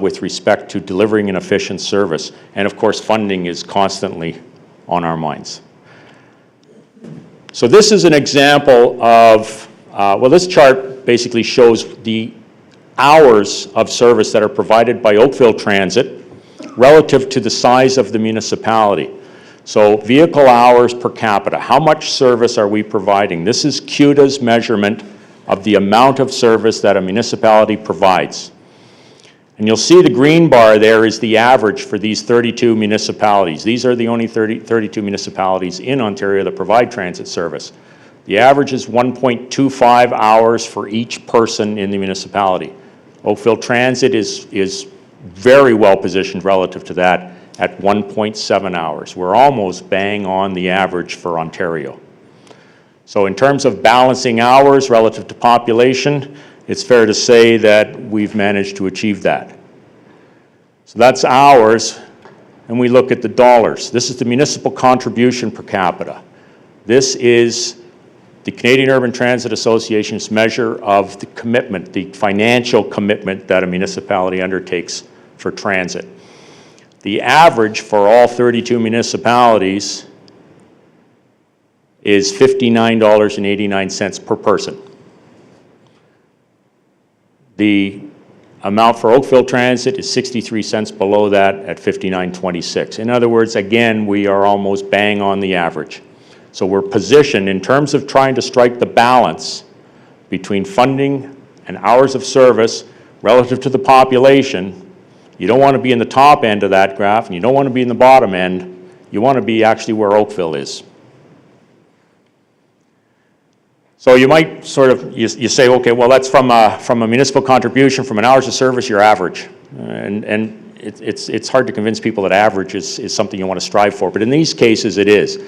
with respect to delivering an efficient service. And of course, funding is constantly on our minds. So this is an example of, this chart basically shows the hours of service that are provided by Oakville Transit relative to the size of the municipality. So vehicle hours per capita, how much service are we providing? This is CUDA's measurement of the amount of service that a municipality provides. And you'll see the green bar there is the average for these 32 municipalities. These are the only 32 municipalities in Ontario that provide transit service. The average is 1.25 hours for each person in the municipality. Oakville Transit is very well positioned relative to that at 1.7 hours. We're almost bang on the average for Ontario. So in terms of balancing hours relative to population, it's fair to say that we've managed to achieve that. So that's hours, and we look at the dollars. This is the municipal contribution per capita. This is the Canadian Urban Transit Association's measure of the commitment, the financial commitment that a municipality undertakes for transit. The average for all 32 municipalities is $59.89 per person. The amount for Oakville Transit is 63 cents below that at $59.26. In other words, again, we are almost bang on the average. So we're positioned in terms of trying to strike the balance between funding and hours of service relative to the population. You don't want to be in the top end of that graph, and you don't want to be in the bottom end. You want to be actually where Oakville is. So you might sort of, you say, okay, well, that's from a municipal contribution, from an hours of service, you're average. And it's hard to convince people that average is something you want to strive for, but in these cases it is.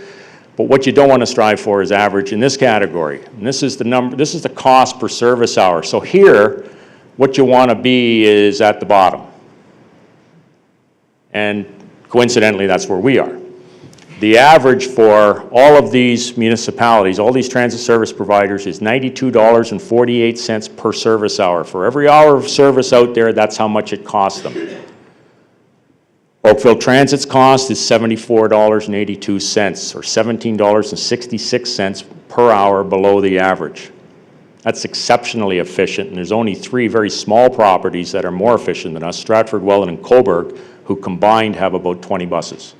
But what you don't want to strive for is average in this category. And this is the number, this is the cost per service hour. So here, what you want to be is at the bottom. And coincidentally, that's where we are. The average for all of these municipalities, all these transit service providers, is $92.48 per service hour. For every hour of service out there, that's how much it costs them. Oakville Transit's cost is $74.82, or $17.66 per hour below the average. That's exceptionally efficient, and there's only 3 very small properties that are more efficient than us, Stratford, Welland, and Cobourg, who combined have about 20 buses.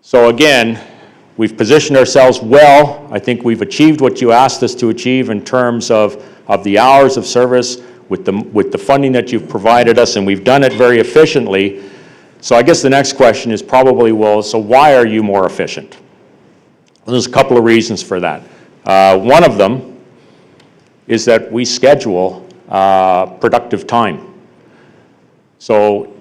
So again, we've positioned ourselves well. I think we've achieved what you asked us to achieve in terms of the hours of service with the funding that you've provided us, and we've done it very efficiently. So I guess the next question is probably, well, so why are you more efficient? Well, there's a couple of reasons for that. One of them is that we schedule productive time. So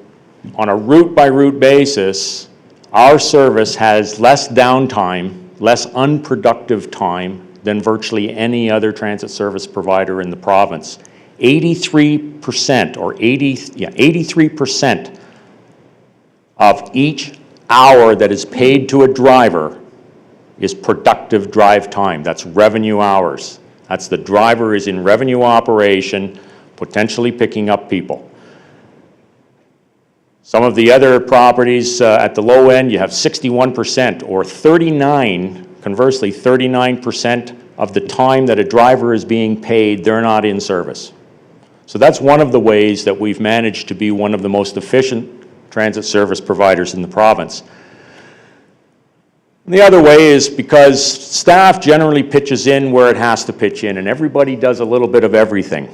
on a route-by-route basis, our service has less downtime, less unproductive time than virtually any other transit service provider in the province. 83% or 83% of each hour that is paid to a driver is productive drive time. That's revenue hours. That's the driver is in revenue operation, potentially picking up people. Some of the other properties at the low end, you have 61% or 39% of the time that a driver is being paid, they're not in service. So that's one of the ways that we've managed to be one of the most efficient transit service providers in the province. And the other way is because staff generally pitches in where it has to pitch in, and everybody does a little bit of everything.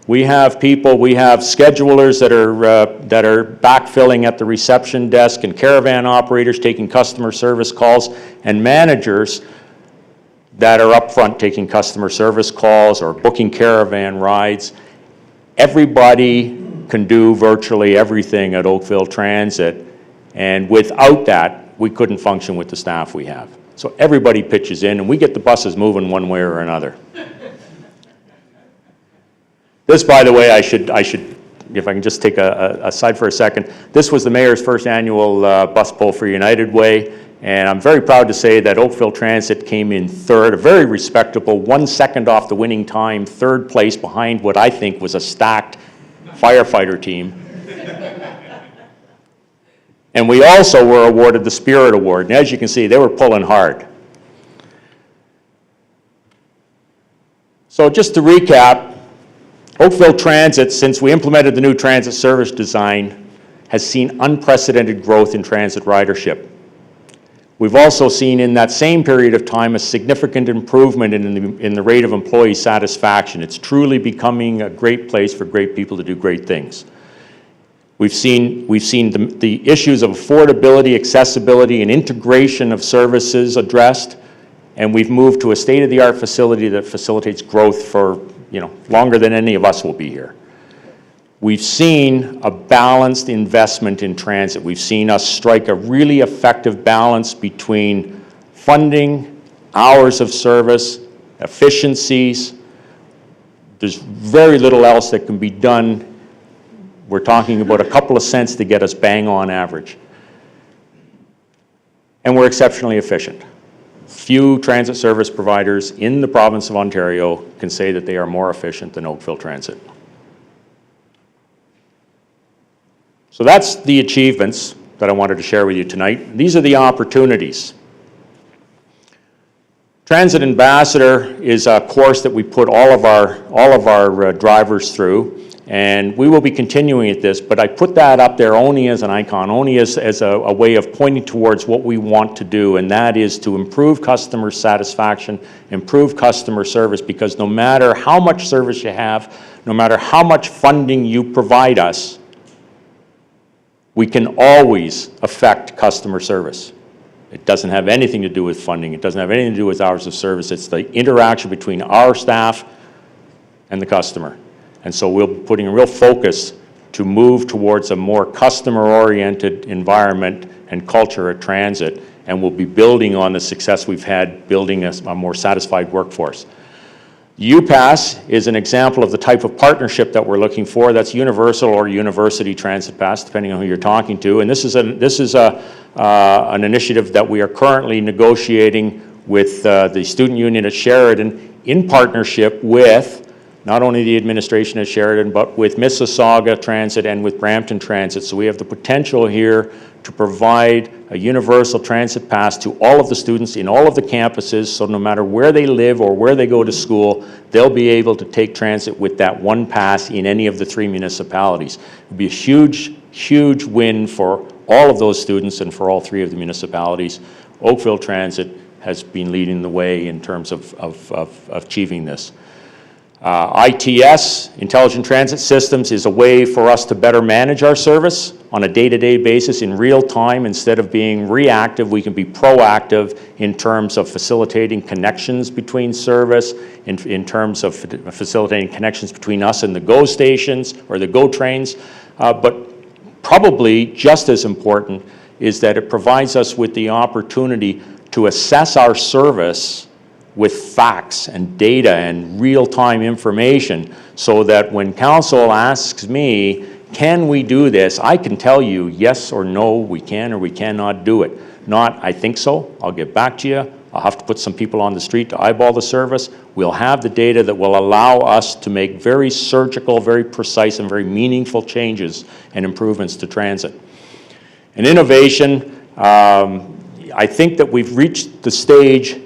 We have people, we have schedulers that are backfilling at the reception desk, and caravan operators taking customer service calls, and managers that are up front taking customer service calls or booking caravan rides. Everybody can do virtually everything at Oakville Transit, and without that, we couldn't function with the staff we have. So everybody pitches in, and we get the buses moving one way or another. This, by the way, I should, if I can just take a aside for a second, this was the mayor's first annual bus poll for United Way, and I'm very proud to say that Oakville Transit came in third, a very respectable 1 second off the winning time, third place behind what I think was a stacked firefighter team. And we also were awarded the Spirit Award, and as you can see, they were pulling hard. So just to recap, Oakville Transit, since we implemented the new transit service design, has seen unprecedented growth in transit ridership. We've also seen in that same period of time a significant improvement in the rate of employee satisfaction. It's truly becoming a great place for great people to do great things. We've seen the issues of affordability, accessibility, and integration of services addressed, and we've moved to a state-of-the-art facility that facilitates growth for longer than any of us will be here. We've seen a balanced investment in transit. We've seen us strike a really effective balance between funding, hours of service, efficiencies. There's very little else that can be done. We're talking about a couple of cents to get us bang on average. And we're exceptionally efficient. Few transit service providers in the province of Ontario can say that they are more efficient than Oakville Transit. So that's the achievements that I wanted to share with you tonight. These are the opportunities. Transit Ambassador is a course that we put all of our drivers through, and we will be continuing at this, but I put that up there only as an icon, only as a way of pointing towards what we want to do, and that is to improve customer satisfaction, improve customer service, because no matter how much service you have, no matter how much funding you provide us, we can always affect customer service. It doesn't have anything to do with funding. It doesn't have anything to do with hours of service. It's the interaction between our staff and the customer. And so we'll be putting a real focus to move towards a more customer-oriented environment and culture at transit, and we'll be building on the success we've had building a more satisfied workforce. UPass is an example of the type of partnership that we're looking for. That's universal or university transit pass, depending on who you're talking to. And this is an initiative that we are currently negotiating with the student union at Sheridan in partnership with not only the administration at Sheridan, but with Mississauga Transit and with Brampton Transit. So we have the potential here to provide a universal transit pass to all of the students in all of the campuses, so no matter where they live or where they go to school, they'll be able to take transit with that one pass in any of the 3 municipalities. It would be a huge, huge win for all of those students and for all 3 of the municipalities. Oakville Transit has been leading the way in terms of achieving this. ITS, Intelligent Transit Systems, is a way for us to better manage our service on a day-to-day basis in real time. Instead of being reactive, we can be proactive in terms of facilitating connections between service, in terms of facilitating connections between us and the GO stations or the GO trains. But probably just as important is that it provides us with the opportunity to assess our service with facts and data and real-time information, so that when council asks me, can we do this, I can tell you yes or no, we can or we cannot do it. Not, I think so, I'll get back to you, I'll have to put some people on the street to eyeball the service. We'll have the data that will allow us to make very surgical, very precise, and very meaningful changes and improvements to transit. And innovation, I think that we've reached the stage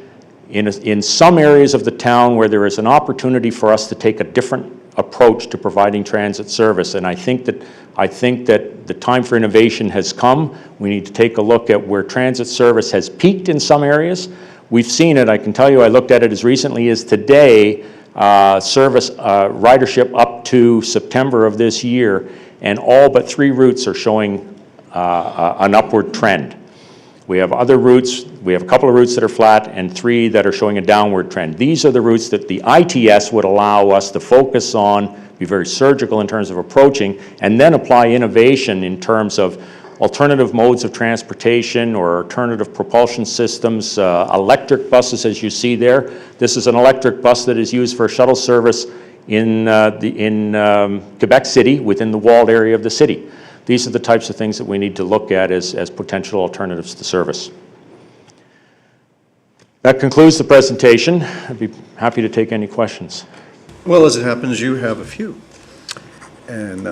in some areas of the town where there is an opportunity for us to take a different approach to providing transit service. And I think that the time for innovation has come. We need to take a look at where transit service has peaked in some areas. We've seen it. I can tell you, I looked at it as recently as today, service ridership up to September of this year, and all but 3 routes are showing an upward trend. We have other routes, we have a couple of routes that are flat and 3 that are showing a downward trend. These are the routes that the ITS would allow us to focus on, be very surgical in terms of approaching, and then apply innovation in terms of alternative modes of transportation or alternative propulsion systems, electric buses as you see there. This is an electric bus that is used for shuttle service in Quebec City, within the walled area of the city. These are the types of things that we need to look at as potential alternatives to service. That concludes the presentation. I'd be happy to take any questions. Well, as it happens, you have a few. And,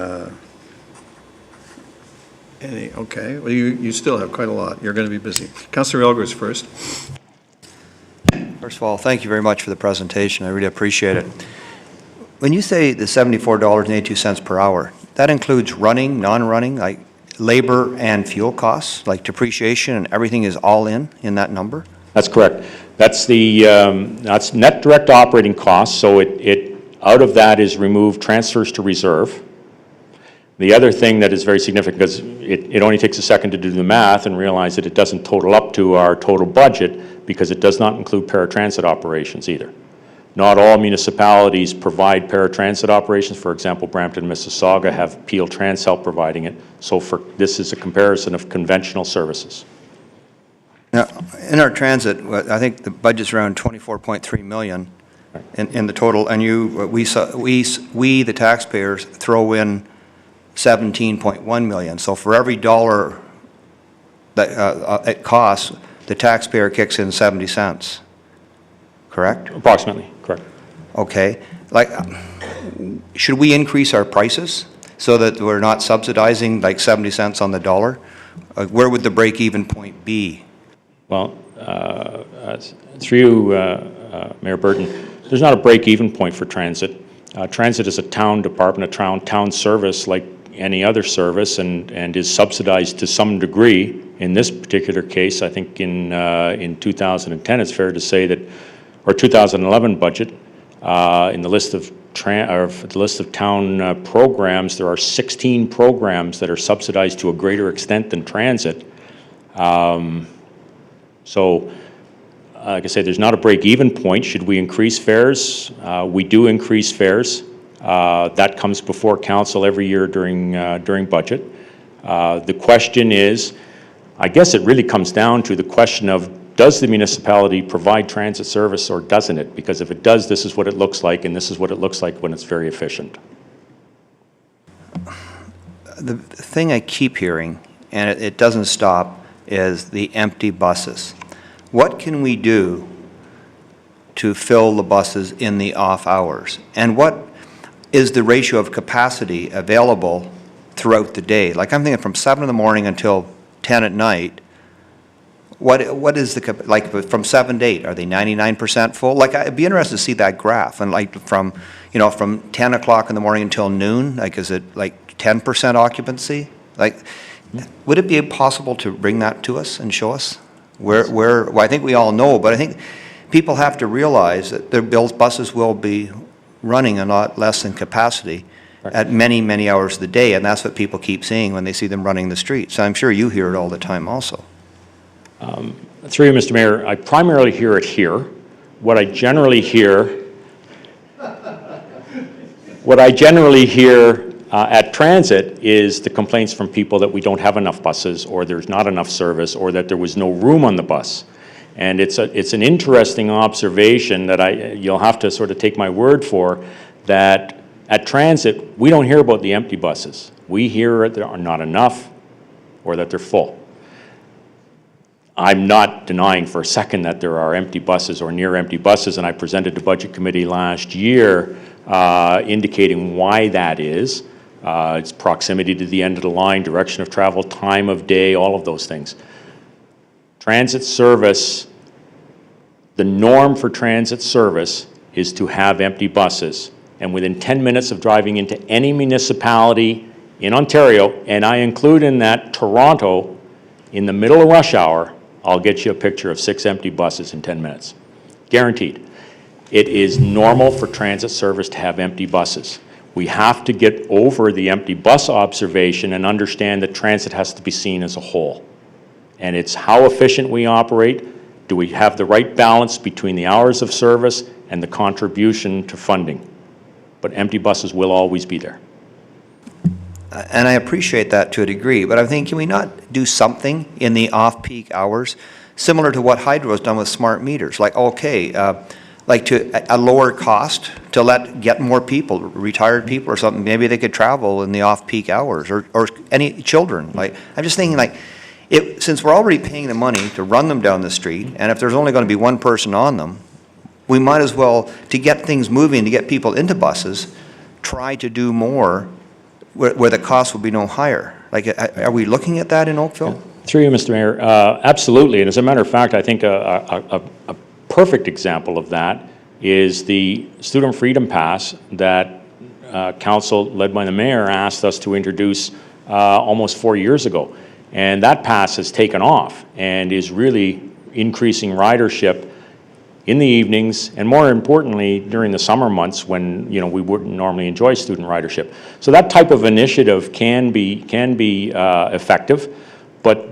okay, well, you still have quite a lot. You're going to be busy. Councillor Elgers first. First of all, thank you very much for the presentation. I really appreciate it. When you say the $74.82 per hour, that includes running, non-running, like labor and fuel costs, like depreciation and everything is all in that number? That's correct. That's that's net direct operating costs, so out of that is removed transfers to reserve. The other thing that is very significant, because it only takes a second to do the math and realize that it doesn't total up to our total budget, because it does not include paratransit operations either. Not all municipalities provide paratransit operations. For example, Brampton and Mississauga have Peel TransHelp providing it. So this is a comparison of conventional services. Now, in our transit, I think the budget's around $24.3 million in the total, and we the taxpayers throw in $17.1 million. So for every dollar that it costs, the taxpayer kicks in 70 cents. Correct? Approximately, correct. Okay. Like, should we increase our prices so that we're not subsidizing like 70 cents on the dollar? Where would the break-even point be? Well, through you, Mayor Burton, there's not a break-even point for transit. Transit is a town department, a town service like any other service, and is subsidized to some degree. In this particular case, I think in 2010, it's fair to say that, or 2011 budget, in the list of town programs, there are 16 programs that are subsidized to a greater extent than transit. So, like I say, there's not a break-even point. Should we increase fares? We do increase fares. That comes before council every year during budget. The question is, I guess it really comes down to the question of, does the municipality provide transit service or doesn't it? Because if it does, this is what it looks like, and this is what it looks like when it's very efficient. The thing I keep hearing, and it doesn't stop, is the empty buses. What can we do to fill the buses in the off hours? And what is the ratio of capacity available throughout the day? Like, I'm thinking from 7 in the morning until 10 at night. What is the, like, from 7 to 8, are they 99% full? Like, I'd be interested to see that graph, and like from 10 o'clock in the morning until noon, like, is it like 10% occupancy? Like, would it be possible to bring that to us and show us? Well, I think we all know, but I think people have to realize that their buses will be running a lot less than capacity at many, many hours of the day, and that's what people keep seeing when they see them running the streets. I'm sure you hear it all the time also. Through you, Mr. Mayor, I primarily hear it here. What I generally hear at transit is the complaints from people that we don't have enough buses, or there's not enough service, or that there was no room on the bus. And it's an interesting observation that you'll have to sort of take my word for, that at transit, we don't hear about the empty buses. We hear that there are not enough or that they're full. I'm not denying for a second that there are empty buses or near empty buses, and I presented to Budget Committee last year indicating why that is. It's proximity to the end of the line, direction of travel, time of day, all of those things. Transit service, the norm for transit service is to have empty buses. And within 10 minutes of driving into any municipality in Ontario, and I include in that Toronto, in the middle of rush hour, I'll get you a picture of 6 empty buses in 10 minutes. Guaranteed. It is normal for transit service to have empty buses. We have to get over the empty bus observation and understand that transit has to be seen as a whole. And it's how efficient we operate. Do we have the right balance between the hours of service and the contribution to funding? But empty buses will always be there. And I appreciate that to a degree, but I think, can we not do something in the off-peak hours, similar to what Hydro has done with smart meters? Like, okay, like to a lower cost to get more people, retired people or something, maybe they could travel in the off-peak hours, or any children. Like, I'm just thinking, like, since we're already paying the money to run them down the street, and if there's only going to be one person on them, we might as well, to get things moving, to get people into buses, try to do more where the cost will be no higher. Like, are we looking at that in Oakville? Through you, Mr. Mayor, absolutely. And as a matter of fact, I think a perfect example of that is the Student Freedom Pass that Council, led by the Mayor, asked us to introduce almost 4 years ago. And that pass has taken off and is really increasing ridership in the evenings, and more importantly, during the summer months when we wouldn't normally enjoy student ridership. So that type of initiative can be effective, but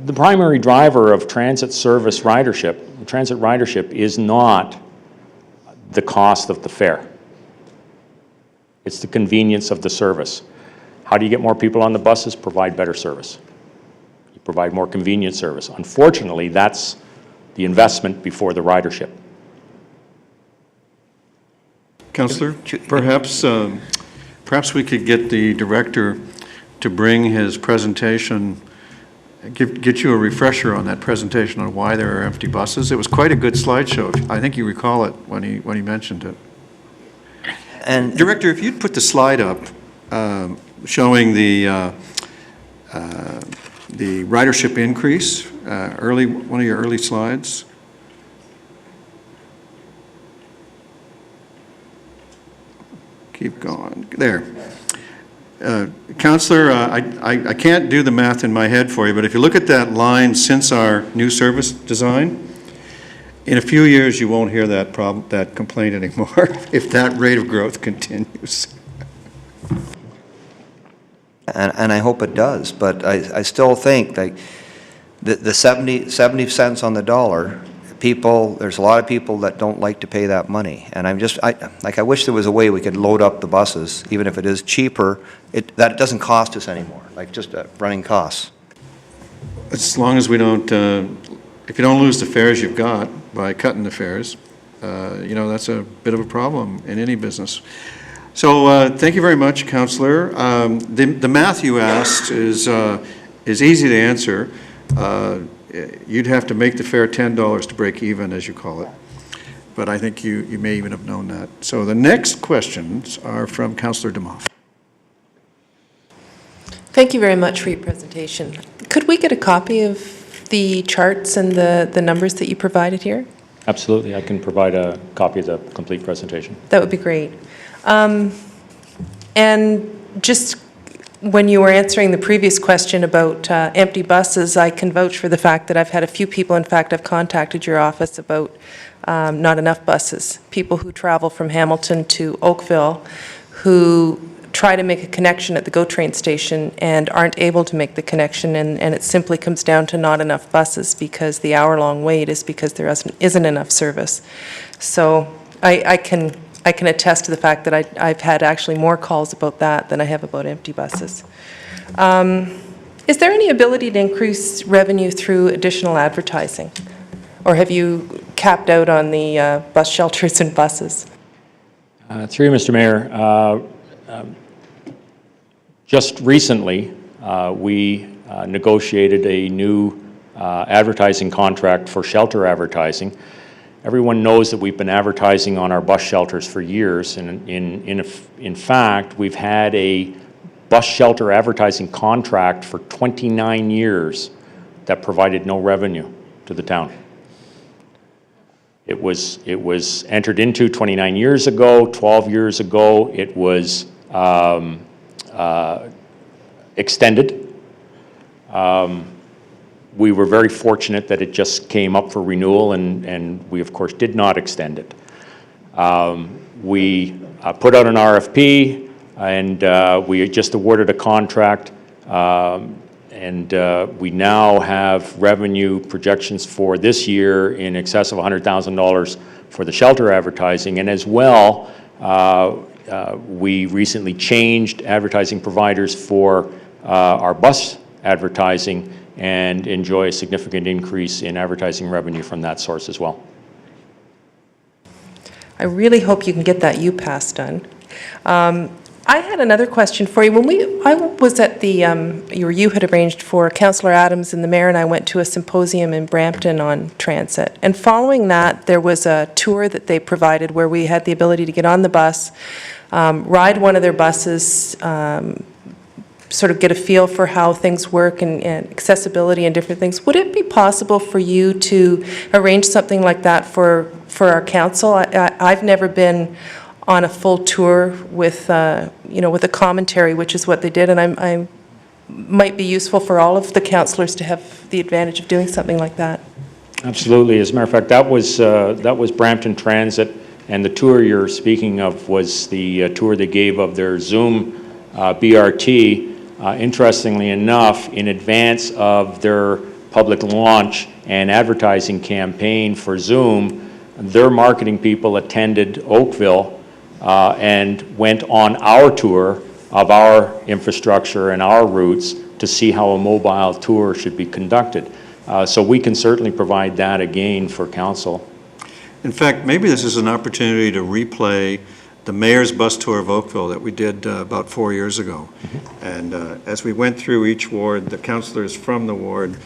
the primary driver of transit service ridership, transit ridership, is not the cost of the fare. It's the convenience of the service. How do you get more people on the buses? Provide better service. You provide more convenient service. Unfortunately, that's the investment before the ridership. Councillor, perhaps we could get the director to bring his presentation, get you a refresher on that presentation on why there are empty buses. It was quite a good slideshow. I think you recall it when he mentioned it. And Director, if you'd put the slide up showing the ridership increase, one of your early slides. Keep going. There. Councillor, I can't do the math in my head for you, but if you look at that line since our new service design, in a few years you won't hear that complaint anymore if that rate of growth continues. And I hope it does, but I still think like the 70 cents on the dollar, there's a lot of people that don't like to pay that money. And I wish there was a way we could load up the buses, even if it is cheaper, that it doesn't cost us anymore, like just running costs. As long as we don't if you don't lose the fares you've got by cutting the fares, that's a bit of a problem in any business. So thank you very much, Councillor. The math you asked is easy to answer. You'd have to make the fare $10 to break even, as you call it. But I think you may even have known that. So the next questions are from Councillor Demoff. Thank you very much for your presentation. Could we get a copy of the charts and the numbers that you provided here? Absolutely. I can provide a copy of the complete presentation. That would be great. And just when you were answering the previous question about empty buses, I can vouch for the fact that I've had a few people, in fact, I've contacted your office about not enough buses. People who travel from Hamilton to Oakville who try to make a connection at the GO train station and aren't able to make the connection, and it simply comes down to not enough buses because the hour-long wait is because there isn't enough service. So I can attest to the fact that I've had actually more calls about that than I have about empty buses. Is there any ability to increase revenue through additional advertising? Or have you capped out on the bus shelters and buses? Through you, Mr. Mayor, just recently we negotiated a new advertising contract for shelter advertising. Everyone knows that we've been advertising on our bus shelters for years, and in fact, we've had a bus shelter advertising contract for 29 years that provided no revenue to the town. It was entered into 29 years ago, 12 years ago. It was extended. We were very fortunate that it just came up for renewal, and we, of course, did not extend it. We put out an RFP, and we just awarded a contract, and we now have revenue projections for this year in excess of $100,000 for the shelter advertising, and as well, we recently changed advertising providers for our bus advertising and enjoy a significant increase in advertising revenue from that source as well. I really hope you can get that UPass done. I had another question for you. When I was at the, you had arranged for Councillor Adams and the Mayor and I went to a symposium in Brampton on transit. And following that, there was a tour that they provided where we had the ability to get on the bus, ride one of their buses, sort of get a feel for how things work and accessibility and different things. Would it be possible for you to arrange something like that for our council? I've never been on a full tour with, with a commentary, which is what they did, and I might be useful for all of the councillors to have the advantage of doing something like that. Absolutely. As a matter of fact, that was Brampton Transit, and the tour you're speaking of was the tour they gave of their Zoom BRT. Interestingly enough, in advance of their public launch and advertising campaign for Zoom, their marketing people attended Oakville and went on our tour of our infrastructure and our routes to see how a mobile tour should be conducted. So we can certainly provide that again for council. In fact, maybe this is an opportunity to replay the mayor's bus tour of Oakville that we did about 4 years ago. Mm-hmm. And as we went through each ward, the councillors from the ward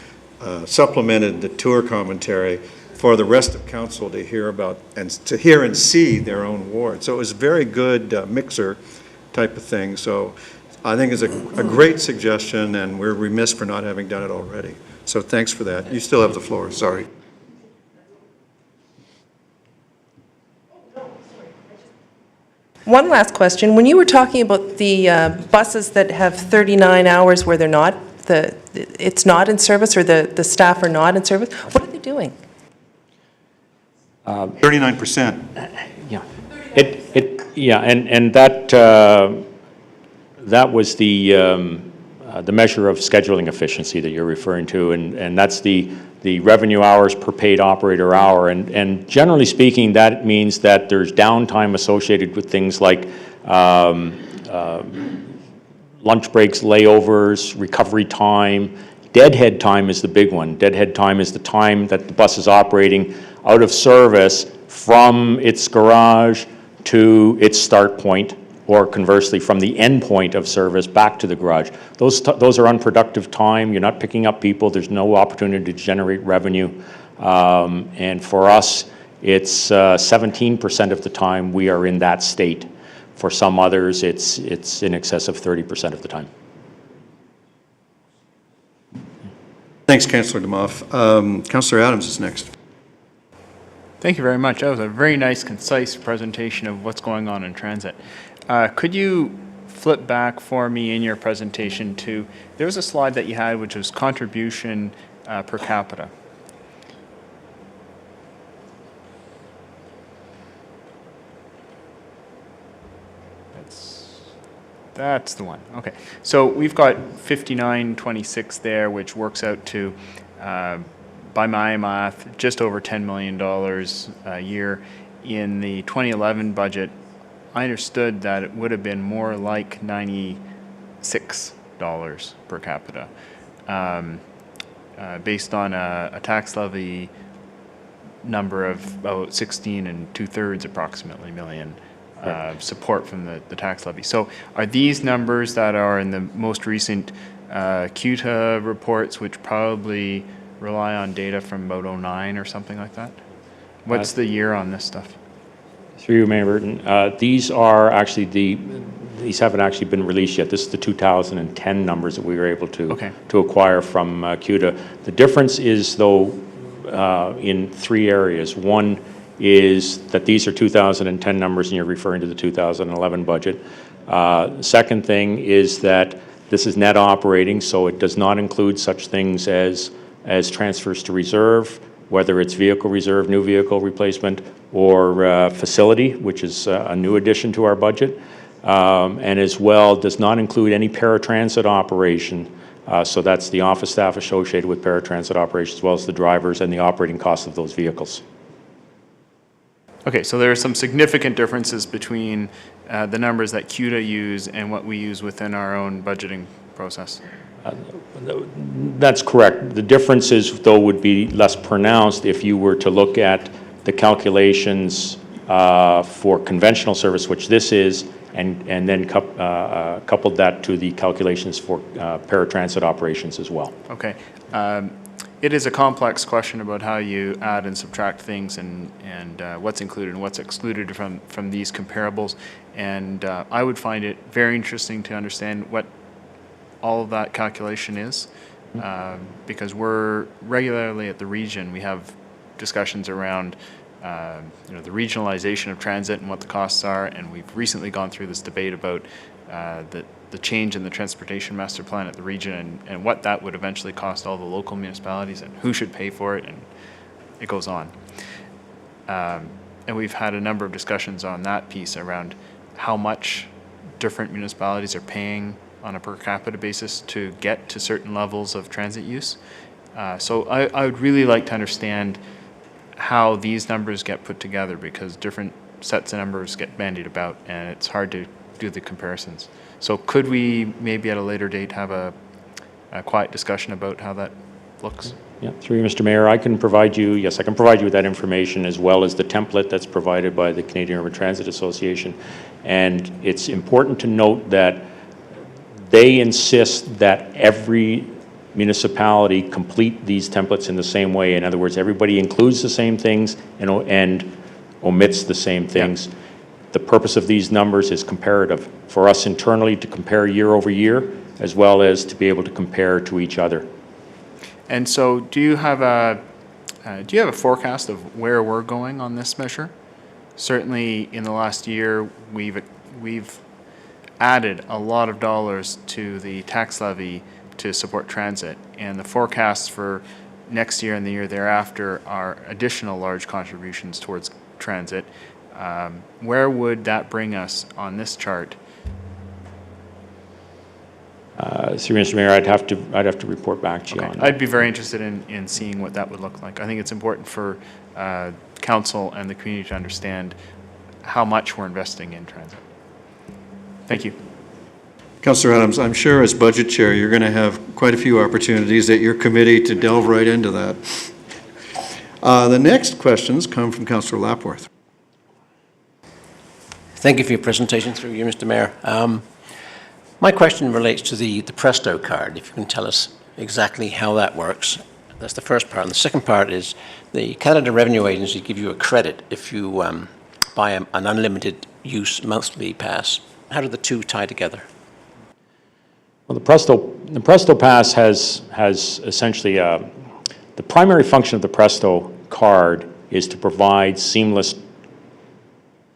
supplemented the tour commentary for the rest of council to hear about and to hear and see their own ward. So it was a very good mixer type of thing. So I think it's a great suggestion, and we're remiss for not having done it already. So thanks for that. You still have the floor, sorry. One last question. When you were talking about the buses that have 39 hours where they're not, it's not in service, or the staff are not in service, what are they doing? 39%. Yeah, and that was the measure of scheduling efficiency that you're referring to, and that's the revenue hours per paid operator hour, and generally speaking, that means that there's downtime associated with things like lunch breaks, layovers, recovery time, Deadhead time is the big one. Deadhead time is the time that the bus is operating out of service from its garage to its start point, or conversely, from the end point of service back to the garage. Those are unproductive time. You're not picking up people. There's no opportunity to generate revenue. And for us, it's 17% of the time we are in that state. For some others, it's in excess of 30% of the time. Thanks, Councillor Demoff. Councillor Adams is next. Thank you very much. That was a very nice, concise presentation of what's going on in transit. Could you flip back for me in your presentation to, there was a slide that you had which was contribution per capita. That's the one. Okay. So we've got 5926 there, which works out to, by my math, just over $10 million a year. In the 2011 budget, I understood that it would have been more like $96 per capita, based on a tax levy number of about 16 2/3 approximately million. Support from the tax levy. So are these numbers that are in the most recent CUTA reports, which probably rely on data from about 2009 or something like that? What's the year on this stuff? Through you, Mayor Burton. These are actually these haven't actually been released yet. This is the 2010 numbers that we were able to acquire from CUTA. The difference is, though, in three areas. One is that these are 2010 numbers and you're referring to the 2011 budget. Second thing is that this is net operating, so it does not include such things as transfers to reserve, whether it's vehicle reserve, new vehicle replacement, or facility, which is a new addition to our budget, and as well does not include any paratransit operation. So that's the office staff associated with paratransit operations, as well as the drivers and the operating costs of those vehicles. Okay, so there are some significant differences between the numbers that CUTA use and what we use within our own budgeting process. That's correct. The differences, though, would be less pronounced if you were to look at the calculations for conventional service, which this is, and then coupled that to the calculations for paratransit operations as well. Okay. It is a complex question about how you add and subtract things and what's included and what's excluded from these comparables. And I would find it very interesting to understand what all of that calculation is, because we're regularly at the region. We have discussions around the regionalization of transit and what the costs are, and we've recently gone through this debate about the change in the transportation master plan at the region and what that would eventually cost all the local municipalities and who should pay for it, and it goes on. And we've had a number of discussions on that piece around how much different municipalities are paying on a per capita basis to get to certain levels of transit use. So I would really like to understand how these numbers get put together, because different sets of numbers get bandied about and it's hard to do the comparisons. So could we maybe at a later date have a quiet discussion about how that looks? Yeah, through you, Mr. Mayor, I can provide you with that information, as well as the template that's provided by the Canadian Urban Transit Association. And it's important to note that they insist that every municipality complete these templates in the same way. In other words, everybody includes the same things and omits the same things. Yeah. The purpose of these numbers is comparative, for us internally to compare year over year, as well as to be able to compare to each other. And so do you have a forecast of where we're going on this measure? Certainly in the last year, we've added a lot of dollars to the tax levy to support transit, and the forecasts for next year and the year thereafter are additional large contributions towards transit. Where would that bring us on this chart? Through Mr. Mayor, I'd have to report back to you on that. I'd be very interested in seeing what that would look like. I think it's important for council and the community to understand how much we're investing in transit. Thank you. Councillor Adams, I'm sure as budget chair, you're going to have quite a few opportunities at your committee to delve right into that. The next questions come from Councillor Lapworth. Thank you for your presentation, through you, Mr. Mayor. My question relates to the Presto card, if you can tell us exactly how that works. That's the first part. And the second part is the Canada Revenue Agency give you a credit if you buy an unlimited use monthly pass. How do the two tie together? Well, the Presto Pass has essentially, the primary function of the Presto card is to provide seamless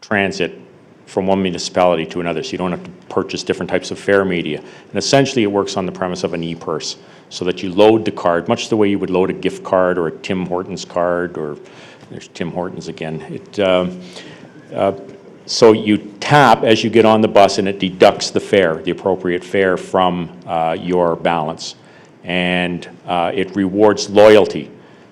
transit from one municipality to another, so you don't have to purchase different types of fare media. And essentially, it works on the premise of an e-purse, so that you load the card, much the way you would load a gift card or a Tim Hortons card, or there's Tim Hortons again. So you tap as you get on the bus, and it deducts the fare, the appropriate fare, from your balance. And it rewards loyalty.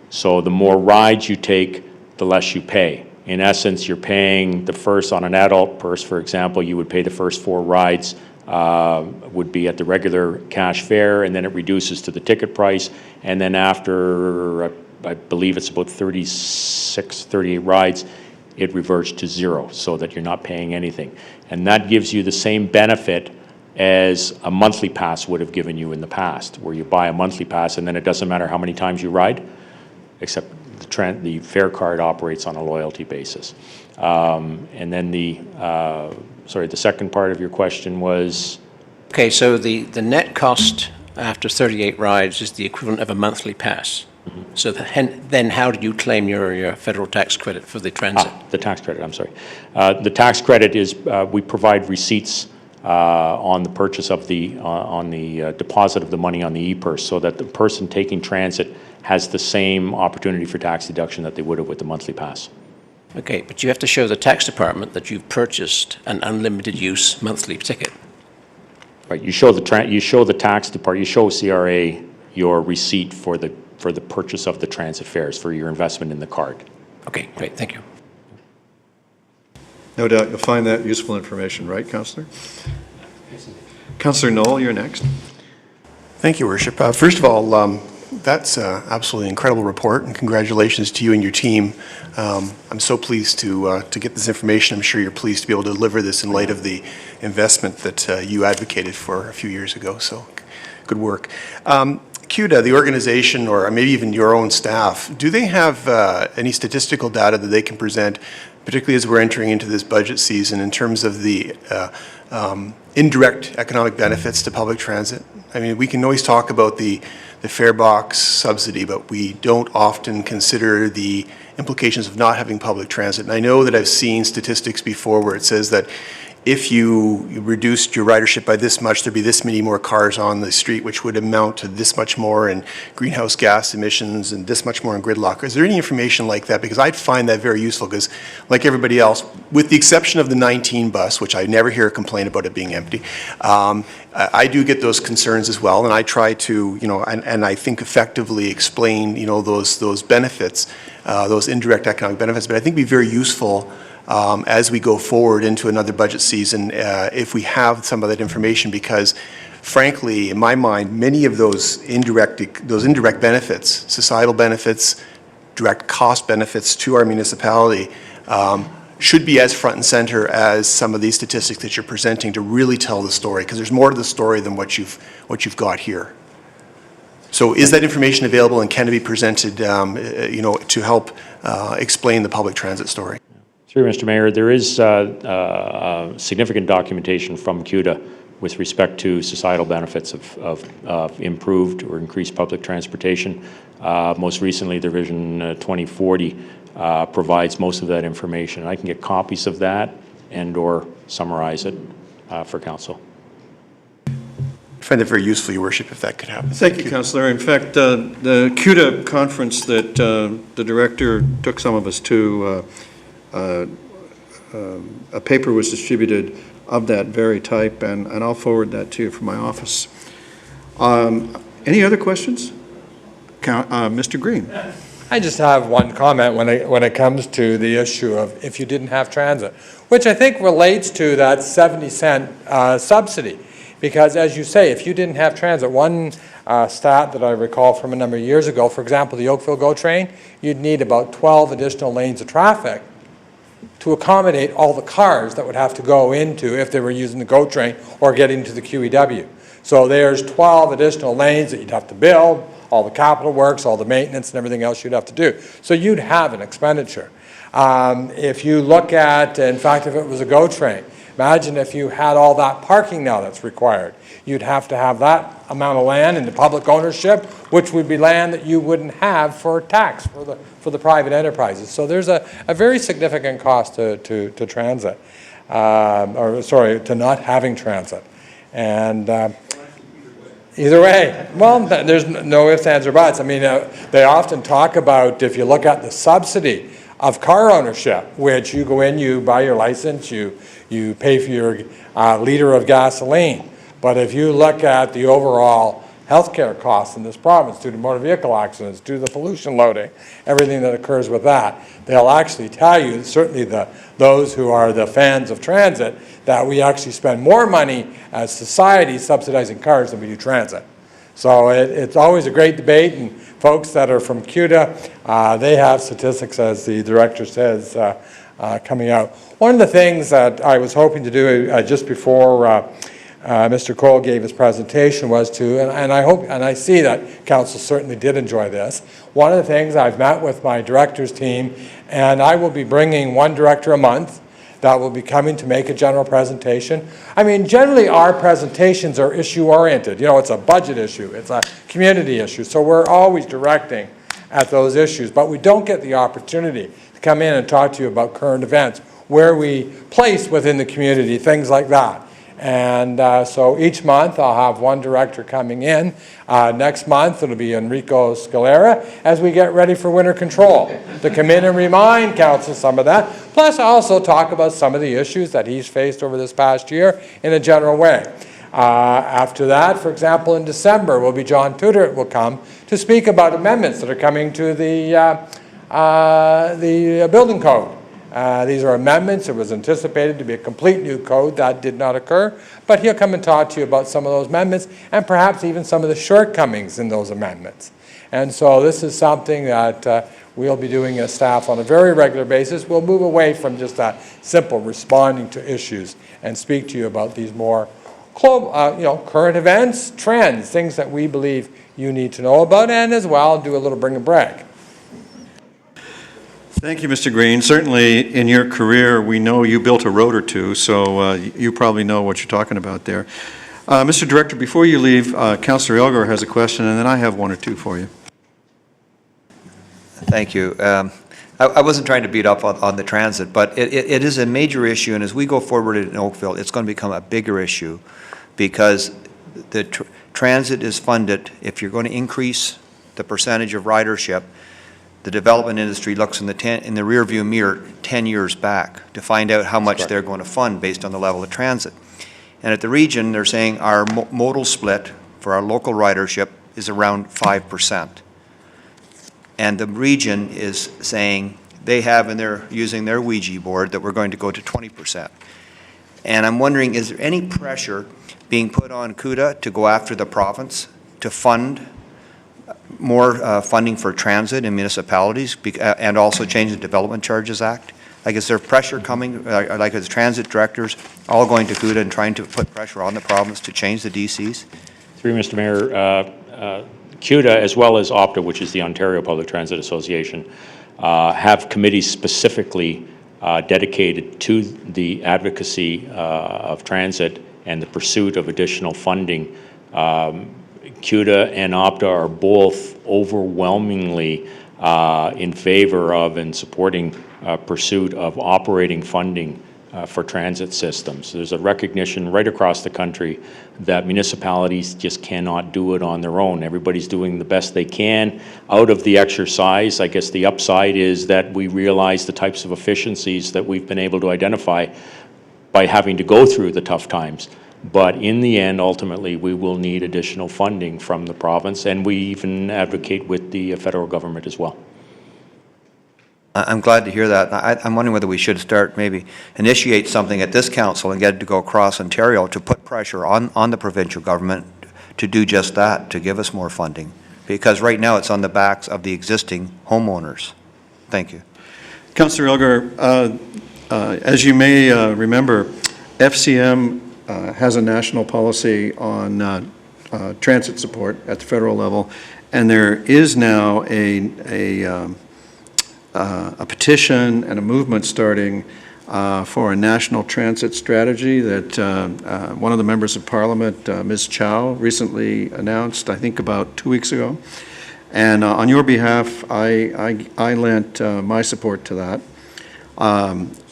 So the more rides you take, the less you pay. In essence, you're paying the first, on an adult purse, for example, you would pay the first 4 rides would be at the regular cash fare, and then it reduces to the ticket price. And then after, I believe it's about 36, 38 rides, it reverts to 0, so that you're not paying anything. And that gives you the same benefit as a monthly pass would have given you in the past, where you buy a monthly pass and then it doesn't matter how many times you ride, except the fare card operates on a loyalty basis. And then the second part of your question was? Okay, so the net cost after 38 rides is the equivalent of a monthly pass. Mm-hmm. So then how do you claim your federal tax credit for the transit? The tax credit, I'm sorry. The tax credit is, we provide receipts on the purchase of on the deposit of the money on the e-purse, so that the person taking transit has the same opportunity for tax deduction that they would have with the monthly pass. Okay, but you have to show the tax department that you've purchased an unlimited use monthly ticket. Right, you show the tax department, you show CRA your receipt for the purchase of the transit fares for your investment in the card. Okay, great, thank you. No doubt you'll find that useful information, right, Councillor? Councillor Knoll, you're next. Thank you, Worship. First of all, that's an absolutely incredible report, and congratulations to you and your team. I'm so pleased to get this information. I'm sure you're pleased to be able to deliver this in light of the investment that you advocated for a few years ago, so good work. CUDA, the organization, or maybe even your own staff, do they have any statistical data that they can present, particularly as we're entering into this budget season, in terms of the indirect economic benefits to public transit? I mean, we can always talk about the fare box subsidy, but we don't often consider the implications of not having public transit. And I know that I've seen statistics before where it says that if you reduced your ridership by this much, there'd be this many more cars on the street, which would amount to this much more in greenhouse gas emissions and this much more in gridlock. Is there any information like that? Because I'd find that very useful, because like everybody else, with the exception of the 19 bus, which I never hear a complaint about it being empty, I do get those concerns as well, and I try to, and I think effectively explain, those benefits, those indirect economic benefits. But I think it'd be very useful as we go forward into another budget season, if we have some of that information, because frankly, in my mind, many of those indirect benefits, societal benefits, direct cost benefits to our municipality, should be as front and center as some of these statistics that you're presenting to really tell the story, because there's more to the story than what you've got here. So is that information available, and can it be presented to help explain the public transit story? Through Mr. Mayor, there is significant documentation from CUDA with respect to societal benefits of improved or increased public transportation. Most recently, the Vision 2040 provides most of that information. I can get copies of that and/or summarize it for Council. I find it very useful, Your Worship, if that could happen. Thank you, Councillor. In fact, the CUDA conference that the director took some of us to, a paper was distributed of that very type, and I'll forward that to you from my office. Any other questions? Mr. Green. I just have one comment when it comes to the issue of if you didn't have transit, which I think relates to that 70-cent subsidy. Because as you say, if you didn't have transit, one stat that I recall from a number of years ago, for example, the Oakville GO train, you'd need about 12 additional lanes of traffic to accommodate all the cars that would have to go into if they were using the GO train or getting to the QEW. So there's 12 additional lanes that you'd have to build, all the capital works, all the maintenance and everything else you'd have to do. So you'd have an expenditure. If you look at, in fact, if it was a GO train, imagine if you had all that parking now that's required. You'd have to have that amount of land in the public ownership, which would be land that you wouldn't have for tax for the private enterprises. So there's a very significant cost to transit, to not having transit. And either way, well, there's no ifs, ands, or buts. I mean, they often talk about, if you look at the subsidy of car ownership, which you go in, you buy your license, you pay for your liter of gasoline. But if you look at the overall healthcare costs in this province due to motor vehicle accidents, due to the pollution loading, everything that occurs with that, they'll actually tell you, certainly those who are the fans of transit, that we actually spend more money as society subsidizing cars than we do transit. So it's always a great debate, and folks that are from CUDA, they have statistics, as the director says, coming out. One of the things that I was hoping to do just before Mr. Cole gave his presentation was to, and I hope, and I see that council certainly did enjoy this. One of the things, I've met with my director's team, and I will be bringing one director a month that will be coming to make a general presentation. I mean, generally our presentations are issue-oriented. You know, it's a budget issue, it's a community issue, so we're always directing at those issues, but we don't get the opportunity to come in and talk to you about current events, where we place within the community, things like that. And so each month I'll have one director coming in. Next month it'll be Enrico Scalera as we get ready for winter control to come in and remind council some of that. Plus I also talk about some of the issues that he's faced over this past year in a general way. After that, for example, in December will be John Tudor will come to speak about amendments that are coming to the building code. These are amendments. It was anticipated to be a complete new code. That did not occur. But he'll come and talk to you about some of those amendments and perhaps even some of the shortcomings in those amendments. And so this is something that we'll be doing as staff on a very regular basis. We'll move away from just that simple responding to issues and speak to you about these more current events, trends, things that we believe you need to know about, and as well do a little bring and brag. Thank you, Mr. Green. Certainly, in your career, we know you built a road or two, so you probably know what you're talking about there. Mr. Director, before you leave, Councillor Elgar has a question, and then I have one or two for you. Thank you. I wasn't trying to beat up on the transit, but it is a major issue, and as we go forward in Oakville, it's going to become a bigger issue because the transit is funded. If you're going to increase the percentage of ridership, the development industry looks in the rearview mirror 10 years back to find out how much they're going to fund based on the level of transit. And at the region, they're saying our modal split for our local ridership is around 5%. And the region is saying they have, and they're using their Ouija board, that we're going to go to 20%. And I'm wondering, is there any pressure being put on CUDA to go after the province to fund more funding for transit in municipalities and also change the Development Charges Act? Like, is there pressure coming, like as transit directors all going to CUDA and trying to put pressure on the province to change the DCs? Through Mr. Mayor, CUDA as well as OPTA, which is the Ontario Public Transit Association, have committees specifically dedicated to the advocacy of transit and the pursuit of additional funding. CUDA and OPTA are both overwhelmingly in favor of and supporting pursuit of operating funding for transit systems. There's a recognition right across the country that municipalities just cannot do it on their own. Everybody's doing the best they can out of the exercise. I guess the upside is that we realize the types of efficiencies that we've been able to identify by having to go through the tough times. But in the end, ultimately, we will need additional funding from the province, and we even advocate with the federal government as well. I'm glad to hear that. I'm wondering whether we should start, maybe initiate something at this council and get it to go across Ontario to put pressure on the provincial government to do just that, to give us more funding. Because right now it's on the backs of the existing homeowners. Thank you. Councillor Elgar, as you may remember, FCM has a national policy on transit support at the federal level, and there is now a petition and a movement starting for a national transit strategy that one of the members of Parliament, Ms. Chow, recently announced, I think about 2 weeks ago. And on your behalf, I lent my support to that.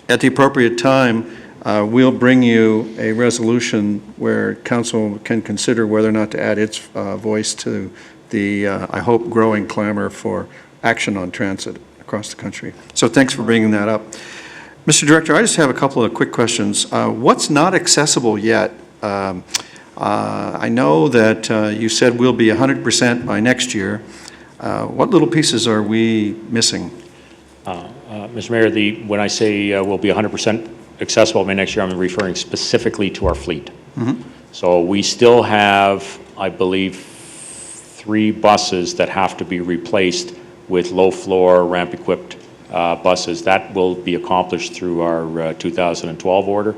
At the appropriate time, we'll bring you a resolution where council can consider whether or not to add its voice to the, I hope, growing clamor for action on transit across the country. So thanks for bringing that up. Mr. Director, I just have a couple of quick questions. What's not accessible yet? I know that you said we'll be 100% by next year. What little pieces are we missing? Mr. Mayor, when I say we'll be 100% accessible by next year, I'm referring specifically to our fleet. Mm-hmm. So we still have, I believe, 3 buses that have to be replaced with low-floor, ramp-equipped buses. That will be accomplished through our 2012 order,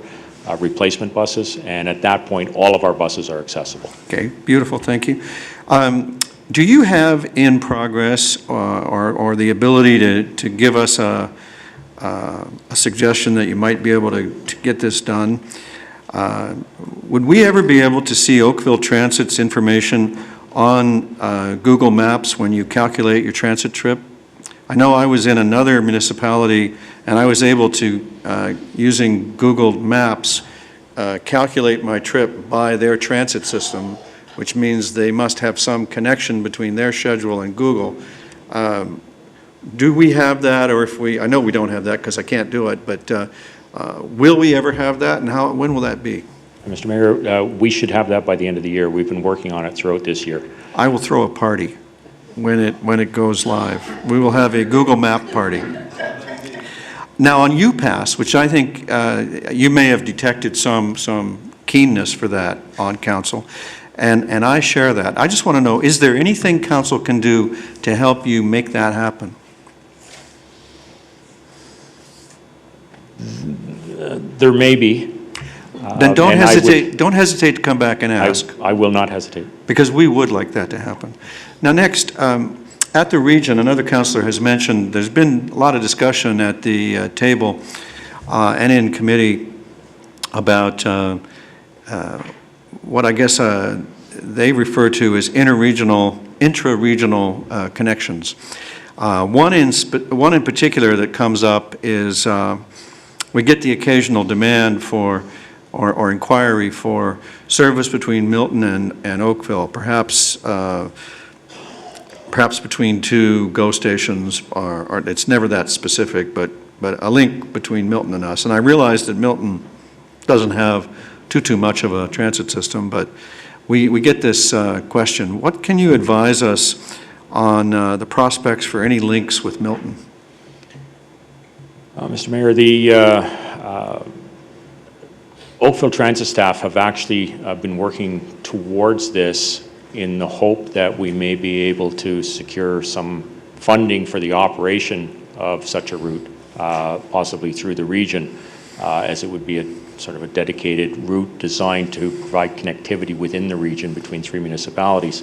replacement buses, and at that point, all of our buses are accessible. Okay, beautiful, thank you. Do you have in progress or the ability to give us a suggestion that you might be able to get this done? Would we ever be able to see Oakville Transit's information on Google Maps when you calculate your transit trip? I know I was in another municipality and I was able to, using Google Maps, calculate my trip by their transit system, which means they must have some connection between their schedule and Google. Do we have that, or if we, I know we don't have that because I can't do it, but will we ever have that, and when will that be? Mr. Mayor, we should have that by the end of the year. We've been working on it throughout this year. I will throw a party when it goes live. We will have a Google Map party. Now on UPass, which I think you may have detected some keenness for that on council, and I share that. I just want to know, is there anything council can do to help you make that happen? There may be. Then don't hesitate. Don't hesitate to come back and ask. I will not hesitate. Because we would like that to happen. Now, next, at the region, another councillor has mentioned there's been a lot of discussion at the table and in committee about what I guess they refer to as intra-regional connections. One in particular that comes up is we get the occasional demand for or inquiry for service between Milton and Oakville, perhaps between 2 GO stations, or it's never that specific, but a link between Milton and us. And I realize that Milton doesn't have too much of a transit system, but we get this question. What can you advise us on the prospects for any links with Milton? Mr. Mayor, the Oakville Transit staff have actually been working towards this in the hope that we may be able to secure some funding for the operation of such a route, possibly through the region, as it would be a sort of a dedicated route designed to provide connectivity within the region between 3 municipalities.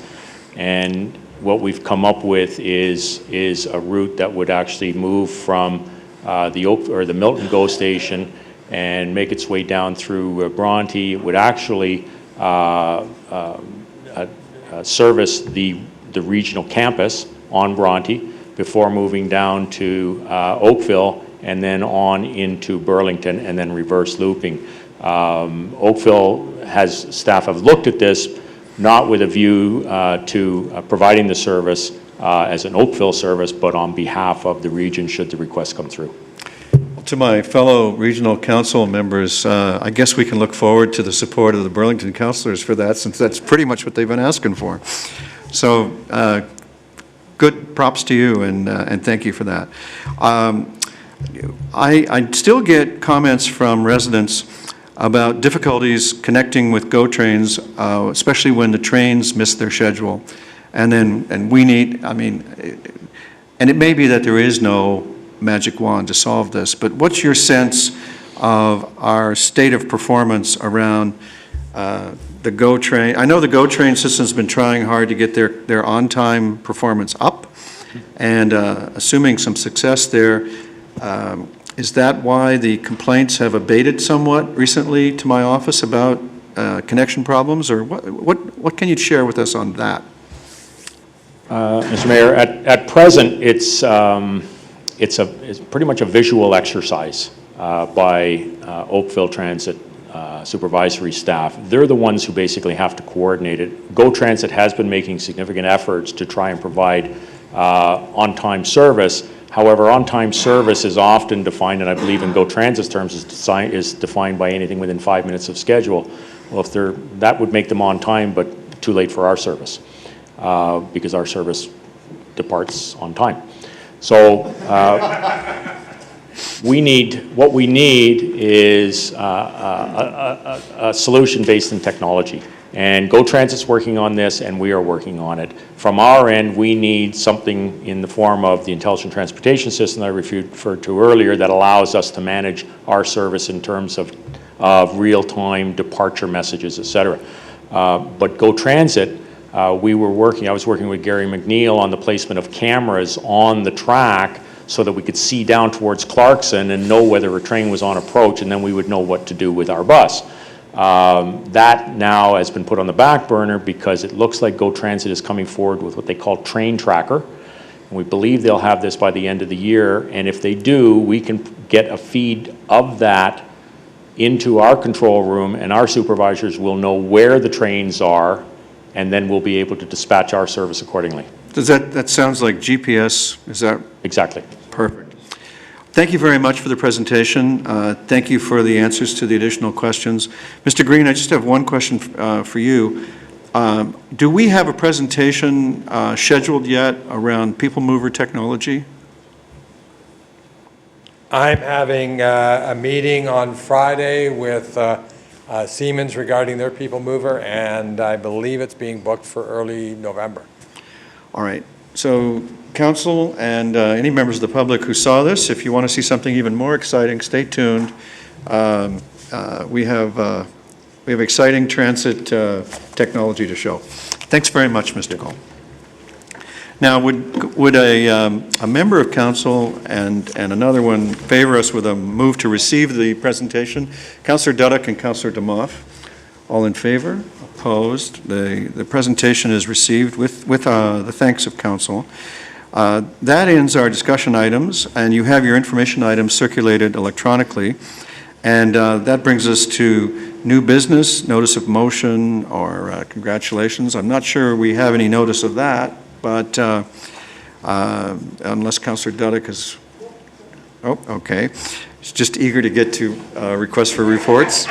And what we've come up with is a route that would actually move from the Milton GO station and make its way down through Bronte. It would actually service the regional campus on Bronte before moving down to Oakville and then on into Burlington and then reverse looping. Oakville staff have looked at this not with a view to providing the service as an Oakville service, but on behalf of the region should the request come through. To my fellow regional council members, I guess we can look forward to the support of the Burlington councillors for that, since that's pretty much what they've been asking for. So good props to you, and thank you for that. I still get comments from residents about difficulties connecting with GO trains, especially when the trains miss their schedule. And we need, and it may be that there is no magic wand to solve this, but what's your sense of our state of performance around the GO train? I know the GO train system's been trying hard to get their on-time performance up, and assuming some success there. Is that why the complaints have abated somewhat recently to my office about connection problems, or what can you share with us on that? Mr. Mayor, at present, it's pretty much a visual exercise by Oakville Transit supervisory staff. They're the ones who basically have to coordinate it. GO Transit has been making significant efforts to try and provide on-time service. However, on-time service is often defined, and I believe in GO Transit's terms, is defined by anything within 5 minutes of schedule. Well, that would make them on time, but too late for our service, because our service departs on time. So what we need is a solution based in technology. And GO Transit's working on this, and we are working on it. From our end, we need something in the form of the intelligent transportation system that I referred to earlier that allows us to manage our service in terms of real-time departure messages, et cetera. But GO Transit, I was working with Gary McNeil on the placement of cameras on the track so that we could see down towards Clarkson and know whether a train was on approach, and then we would know what to do with our bus. That now has been put on the back burner because it looks like GO Transit is coming forward with what they call Train Tracker. And we believe they'll have this by the end of the year, and if they do, we can get a feed of that into our control room, and our supervisors will know where the trains are, and then we'll be able to dispatch our service accordingly. Does that sounds like GPS, is that? Exactly. Perfect. Thank you very much for the presentation. Thank you for the answers to the additional questions. Mr. Green, I just have one question for you. Do we have a presentation scheduled yet around people mover technology? I'm having a meeting on Friday with Siemens regarding their people mover, and I believe it's being booked for early November. All right. So, council and any members of the public who saw this, if you want to see something even more exciting, stay tuned. We have exciting transit technology to show. Thanks very much, Mr. Cole. Now, would a member of council and another one favor us with a move to receive the presentation? Councillor Dudek and Councillor Demoff, all in favor? Opposed? The presentation is received with the thanks of council. That ends our discussion items, and you have your information items circulated electronically. And that brings us to new business, notice of motion, or congratulations. I'm not sure we have any notice of that, but unless Councillor Dudek is, oh, okay. He's just eager to get to requests for reports.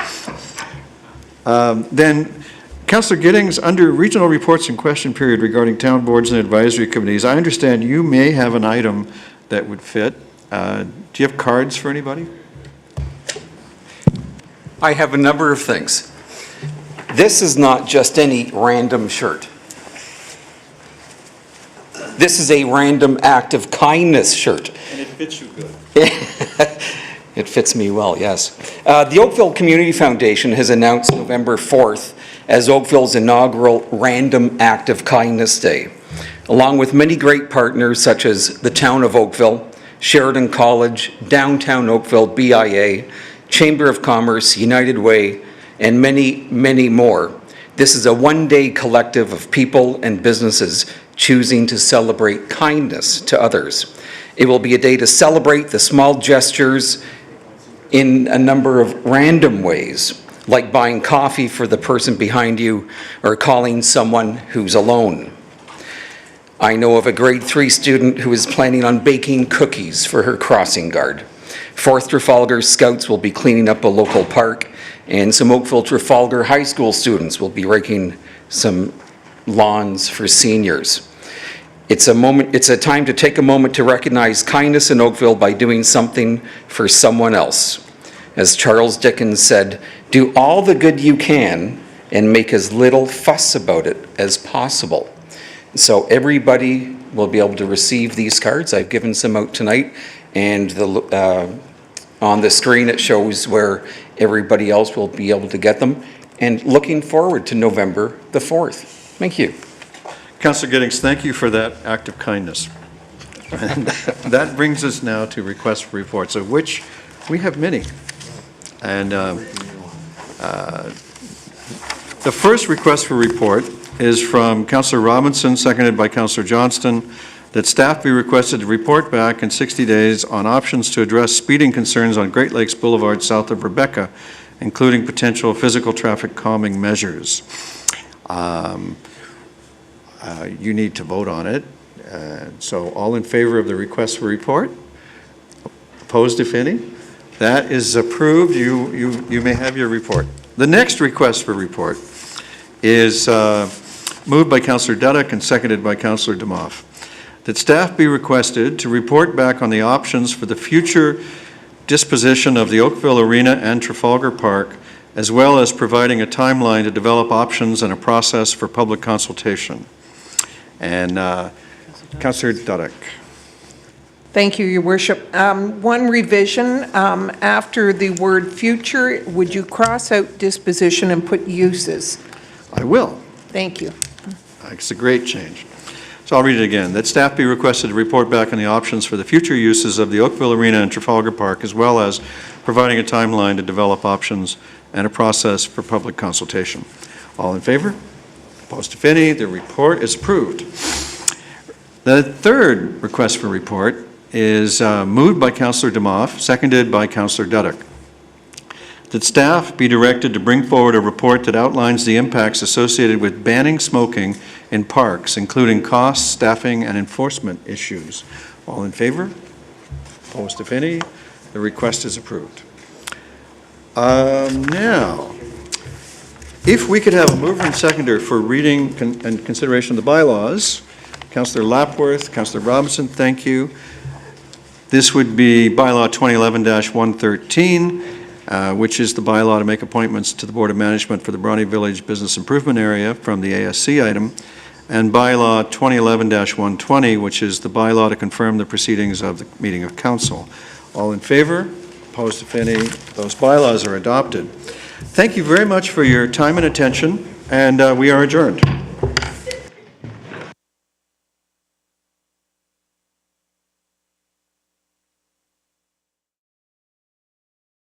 Then, Councillor Giddings, under regional reports and question period regarding town boards and advisory committees, I understand you may have an item that would fit. Do you have cards for anybody? I have a number of things. This is not just any random shirt. This is a random act of kindness shirt. And it fits you good. It fits me well, yes. The Oakville Community Foundation has announced November 4th as Oakville's inaugural Random Act of Kindness Day, along with many great partners such as the Town of Oakville, Sheridan College, Downtown Oakville, BIA, Chamber of Commerce, United Way, and many, many more. This is a one-day collective of people and businesses choosing to celebrate kindness to others. It will be a day to celebrate the small gestures in a number of random ways, like buying coffee for the person behind you or calling someone who's alone. I know of a grade 3 student who is planning on baking cookies for her crossing guard. 4th Trafalgar Scouts will be cleaning up a local park, and some Oakville Trafalgar High School students will be raking some lawns for seniors. It's a time to take a moment to recognize kindness in Oakville by doing something for someone else. As Charles Dickens said, do all the good you can and make as little fuss about it as possible. So everybody will be able to receive these cards. I've given some out tonight, and on the screen it shows where everybody else will be able to get them. And looking forward to November the 4th. Thank you. Councillor Giddings, thank you for that act of kindness. And that brings us now to requests for reports, of which we have many. And the first request for report is from Councillor Robinson, seconded by Councillor Johnston, that staff be requested to report back in 60 days on options to address speeding concerns on Great Lakes Boulevard south of Rebecca, including potential physical traffic calming measures. You need to vote on it. So all in favor of the request for report? Opposed, if any? That is approved. You may have your report. The next request for report is moved by Councillor Dudek and seconded by Councillor Demoff. That staff be requested to report back on the options for the future disposition of the Oakville Arena and Trafalgar Park, as well as providing a timeline to develop options and a process for public consultation. And Councillor Dudek. Thank you, Your Worship. One revision, after the word future, would you cross out disposition and put uses? I will. Thank you. It's a great change. So I'll read it again. That staff be requested to report back on the options for the future uses of the Oakville Arena and Trafalgar Park, as well as providing a timeline to develop options and a process for public consultation. All in favor? Opposed, if any? The report is approved. The third request for report is moved by Councillor Demoff, seconded by Councillor Dudek. That staff be directed to bring forward a report that outlines the impacts associated with banning smoking in parks, including costs, staffing, and enforcement issues. All in favor? Opposed, if any? The request is approved. Now, if we could have a mover and seconder for reading and consideration of the bylaws, Councillor Lapworth, Councillor Robinson, thank you. This would be bylaw 2011-113, which is the bylaw to make appointments to the Board of Management for the Bronte Village Business Improvement Area from the ASC item, and bylaw 2011-120, which is the bylaw to confirm the proceedings of the meeting of council. All in favor? Opposed, if any? Those bylaws are adopted. Thank you very much for your time and attention, and we are adjourned.